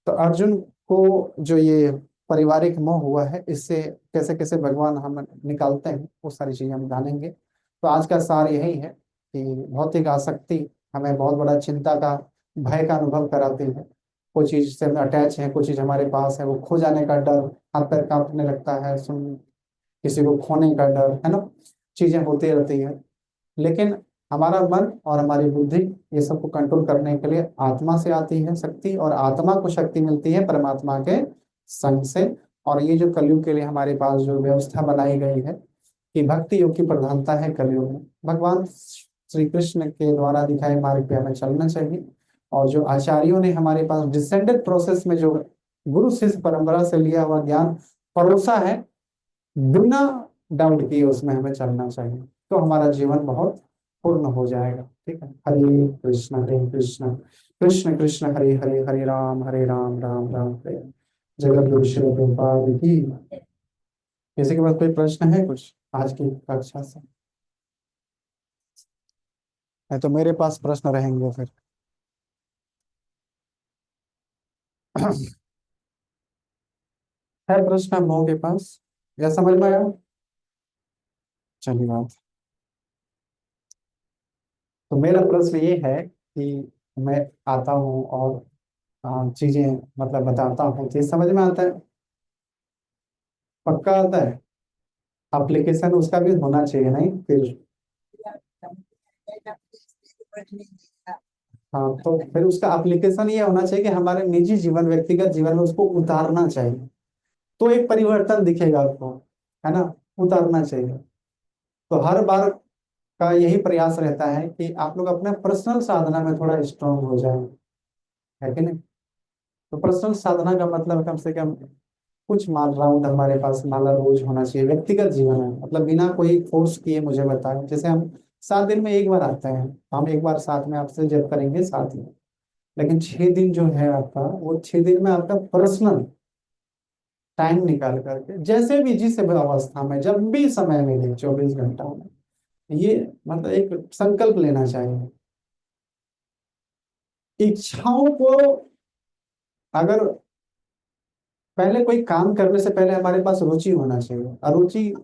S1: तो अर्जुन को जो ये पारिवारिक मोह हुआ है, इससे कैसे कैसे भगवान हम निकालते हैं, वो सारी चीजें हम जानेंगे। तो आज का सार यही है कि भौतिक आसक्ति हमें बहुत बड़ा चिंता का, भय का अनुभव कराती है। कोई चीज से हम अटैच है, कोई चीज हमारे पास है, वो खो जाने का डर, हाथ पैर कांपने लगता है, सुन किसी को खोने का डर, है ना, चीजें होती रहती है। लेकिन हमारा मन और हमारी बुद्धि ये सबको कंट्रोल करने के लिए आत्मा से आती है शक्ति, और आत्मा को शक्ति मिलती है परमात्मा के संग से। और ये जो कलयुग के लिए हमारे पास जो व्यवस्था बनाई गई है कि भक्ति योग की प्रधानता है कलयुग में, भगवान श्री कृष्ण के द्वारा दिखाए मार्ग पे हमें चलना चाहिए। और जो आचार्यों ने हमारे पास डिसेंडेड प्रोसेस में जो गुरु शिष्य परंपरा से लिया हुआ ज्ञान परोसा है, बिना डाउट किए उसमें हमें चलना चाहिए, तो हमारा जीवन बहुत पूर्ण हो जाएगा। ठीक है, हरे कृष्ण कृष्ण कृष्ण हरे हरे, हरे राम राम राम हरे हरे। जगत गुरु श्री प्रभुपाद की। किसी के पास कोई प्रश्न है कुछ आज की कक्षा से? है तो मेरे पास प्रश्न रहेंगे फिर। है प्रश्न हम लोगों के पास, या समझ में आया? चलिए बात। तो मेरा प्रश्न ये है कि मैं आता हूँ और चीजें मतलब बताता हूँ, चीज समझ में आता है, पक्का आता है। एप्लीकेशन उसका भी होना चाहिए नहीं फिर? हाँ, तो फिर उसका एप्लीकेशन ये होना चाहिए कि हमारे निजी जीवन, व्यक्तिगत जीवन में उसको उतारना चाहिए, तो एक परिवर्तन दिखेगा आपको, है ना, उतारना चाहिए। तो हर बार का यही प्रयास रहता है कि आप लोग अपने पर्सनल साधना में थोड़ा स्ट्रांग हो जाए, है कि नहीं? तो पर्सनल साधना का मतलब कम से कम कुछ राउंड हमारे पास माला रोज होना चाहिए व्यक्तिगत जीवन में, मतलब बिना कोई फोर्स किए मुझे बताएं। जैसे हम 7 दिन में एक बार आते हैं, हम एक बार साथ में आपसे जब करेंगे साथ में, लेकिन 6 दिन जो है आपका, वो 6 दिन में आपका पर्सनल टाइम निकाल करके, जैसे भी जिस भी अवस्था में जब भी समय मिले 24 घंटा में, ये मतलब एक संकल्प लेना चाहिए। इच्छाओं को, अगर पहले कोई काम करने से पहले हमारे पास रुचि होना चाहिए, अरुचि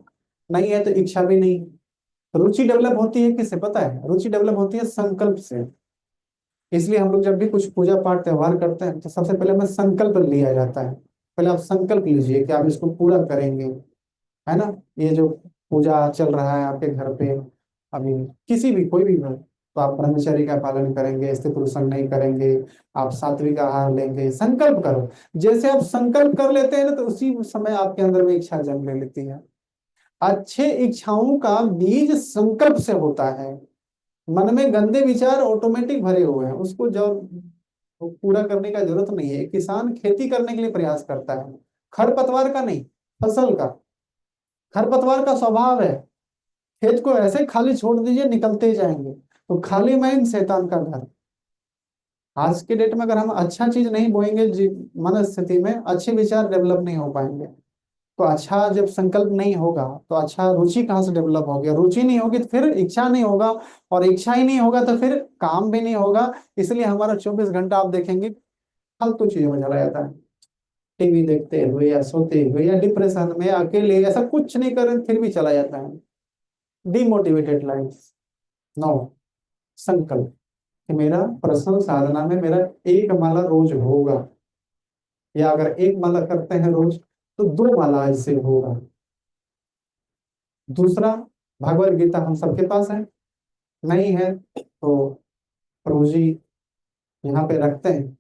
S1: नहीं है तो इच्छा भी नहीं। रुचि डेवलप होती है किससे पता है? रुचि डेवलप होती है संकल्प से। इसलिए हम लोग जब भी कुछ पूजा पाठ त्योहार करते हैं तो सबसे पहले हमें संकल्प लिया जाता है। पहले आप संकल्प लीजिए कि आप इसको पूरा करेंगे, है ना। ये जो पूजा चल रहा है आपके घर पे अभी, किसी भी कोई भी हो, तो आप ब्रह्मचर्य का पालन करेंगे, स्त्री पुरुषन नहीं करेंगे, आप सात्विक आहार लेंगे, संकल्प करो। जैसे आप संकल्प कर लेते हैं ना, तो उसी समय आपके अंदर में इच्छा जन्म ले लेती है। अच्छे इच्छाओं का बीज संकल्प से होता है। मन में गंदे विचार ऑटोमेटिक भरे हुए हैं, उसको जब वो पूरा करने का जरूरत नहीं है। किसान खेती करने के लिए प्रयास करता है, खरपतवार का नहीं, फसल का। खरपतवार का स्वभाव है, खेत को ऐसे खाली छोड़ दीजिए, निकलते ही जाएंगे। तो खाली माइंड शैतान का घर। आज के डेट में अगर हम अच्छा चीज नहीं बोएंगे, मन स्थिति में अच्छे विचार डेवलप नहीं हो पाएंगे। तो अच्छा जब संकल्प नहीं होगा तो अच्छा रुचि कहाँ से डेवलप होगी? रुचि नहीं होगी तो फिर इच्छा नहीं होगा, और इच्छा ही नहीं होगा तो फिर काम भी नहीं होगा। इसलिए हमारा 24 घंटा आप देखेंगे फालतू चीजों में चला जाता है, टीवी देखते हुए या सोते हुए या डिप्रेशन में अकेले, ऐसा कुछ नहीं करें फिर भी चला जाता है। Demotivated life. नो, संकल्प कि मेरा पर्सनल साधना में मेरा एक माला रोज होगा, या अगर एक माला करते हैं रोज तो 2 माला इससे होगा। दूसरा, भगवत गीता हम सबके पास है, नहीं है तो प्रभु जी यहाँ पे रखते हैं,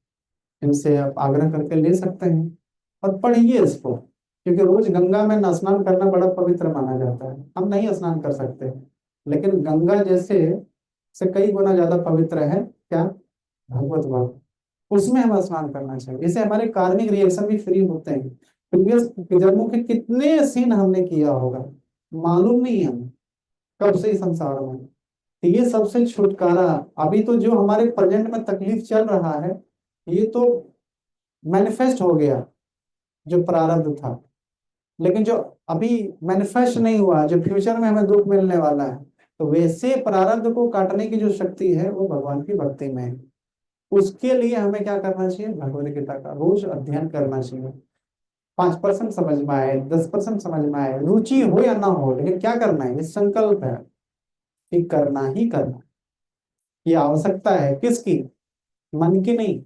S1: इनसे आप आग्रह करके ले सकते हैं और पढ़िए इसको, क्योंकि रोज गंगा में स्नान करना बड़ा पवित्र माना जाता है। हम नहीं स्नान कर सकते, लेकिन गंगा जैसे से कई गुना ज्यादा पवित्र है क्या, भगवत बात, उसमें हमें स्नान करना चाहिए। इससे हमारे कार्मिक रिएक्शन भी फ्री होते हैं। प्रीवियस जन्मों के कितने सीन हमने किया होगा, मालूम नहीं है हमें कब से इस संसार में। तो ये सबसे छुटकारा, अभी तो जो हमारे प्रेजेंट में तकलीफ चल रहा है, ये तो मैनिफेस्ट हो गया जो प्रारब्ध था, लेकिन जो अभी मैनिफेस्ट नहीं हुआ, जो फ्यूचर में हमें दुख मिलने वाला है, तो वैसे प्रारब्ध को काटने की जो शक्ति है वो भगवान की भक्ति में है। उसके लिए हमें क्या करना चाहिए, भगवद गीता का रोज अध्ययन करना चाहिए। 5% समझ में आए, 10% समझ में आए, रुचि हो या ना हो, लेकिन क्या करना है, ये संकल्प है कि करना ही करना। ये आवश्यकता है किसकी, मन की नहीं,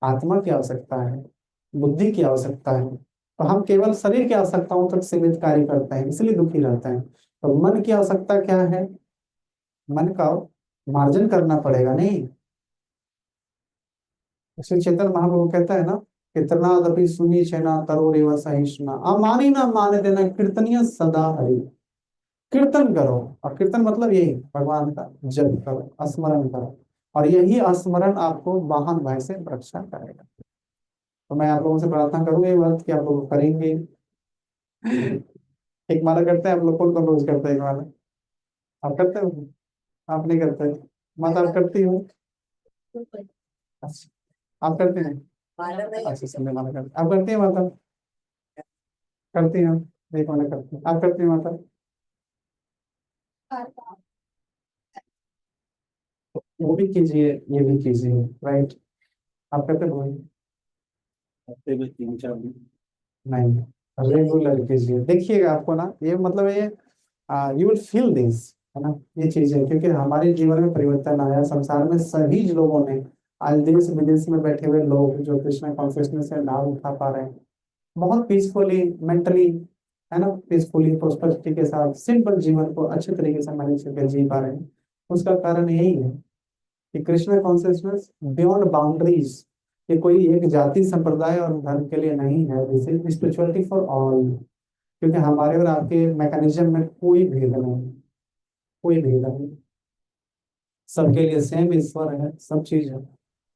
S1: आत्मा की आवश्यकता है, बुद्धि की आवश्यकता है। तो हम केवल शरीर की आवश्यकताओं तक सीमित कार्य करते हैं, इसलिए दुखी रहते हैं। तो मन की आवश्यकता क्या है, मन का मार्जन करना पड़ेगा नहीं। इसलिए चेतन महाप्रभु कहता है ना, कितना दपि सुनी छेना तरो रेवा सहिष्णुना अमानी ना माने देना कीर्तनिय सदा हरि। कीर्तन करो, और कीर्तन मतलब यही भगवान का जप करो, स्मरण करो, और यही स्मरण आपको वाहन भय से रक्षा करेगा। तो मैं आप लोगों से प्रार्थना करूंगा ये बात कि आप लोग करेंगे। एक माला करते हैं आप लोग, कौन कौन रोज करते हैं एक माला, आप करते हो, आप नहीं करते, माता आप करती हो, अच्छा आप करते हैं,
S2: माला नहीं
S1: अच्छा संडे माला करते, आप करती हैं माता, करती हैं, एक माला करती हैं, आप करती हैं माता, वो भी कीजिए ये भी कीजिए, राइट, आप करते हो,
S3: हफ्ते में 3-4 दिन।
S1: नहीं रेगुलर कीजिए, देखिएगा आपको ना ये मतलब ये यू विल फील दिस, है ना, ये चीजें, क्योंकि हमारे जीवन में परिवर्तन आया, संसार में सभी लोगों ने, आज देश विदेश में बैठे हुए लोग जो कृष्ण कॉन्शियसनेस से लाभ उठा पा रहे हैं, बहुत पीसफुली मेंटली, है ना, पीसफुली प्रोस्पेरिटी के साथ सिंपल जीवन को अच्छे तरीके से मैनेज करके जी पा रहे हैं। उसका कारण यही है कि कृष्ण कॉन्शियसनेस बियॉन्ड बाउंड्रीज, ये कोई एक जाति संप्रदाय और धर्म के लिए नहीं है, this is spirituality for all. क्योंकि हमारे और आपके मैकेनिज्म में कोई भेद नहीं, कोई भेद नहीं, सबके लिए सेम ईश्वर है, सब चीज है।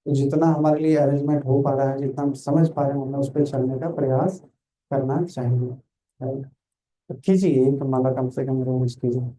S1: तो जितना हमारे लिए अरेंजमेंट हो पा रहा है, जितना हम समझ पा रहे हैं, हमें उस पर चलने का प्रयास करना चाहिए, right? तो कीजिए एक माला कम से कम रोज कीजिए।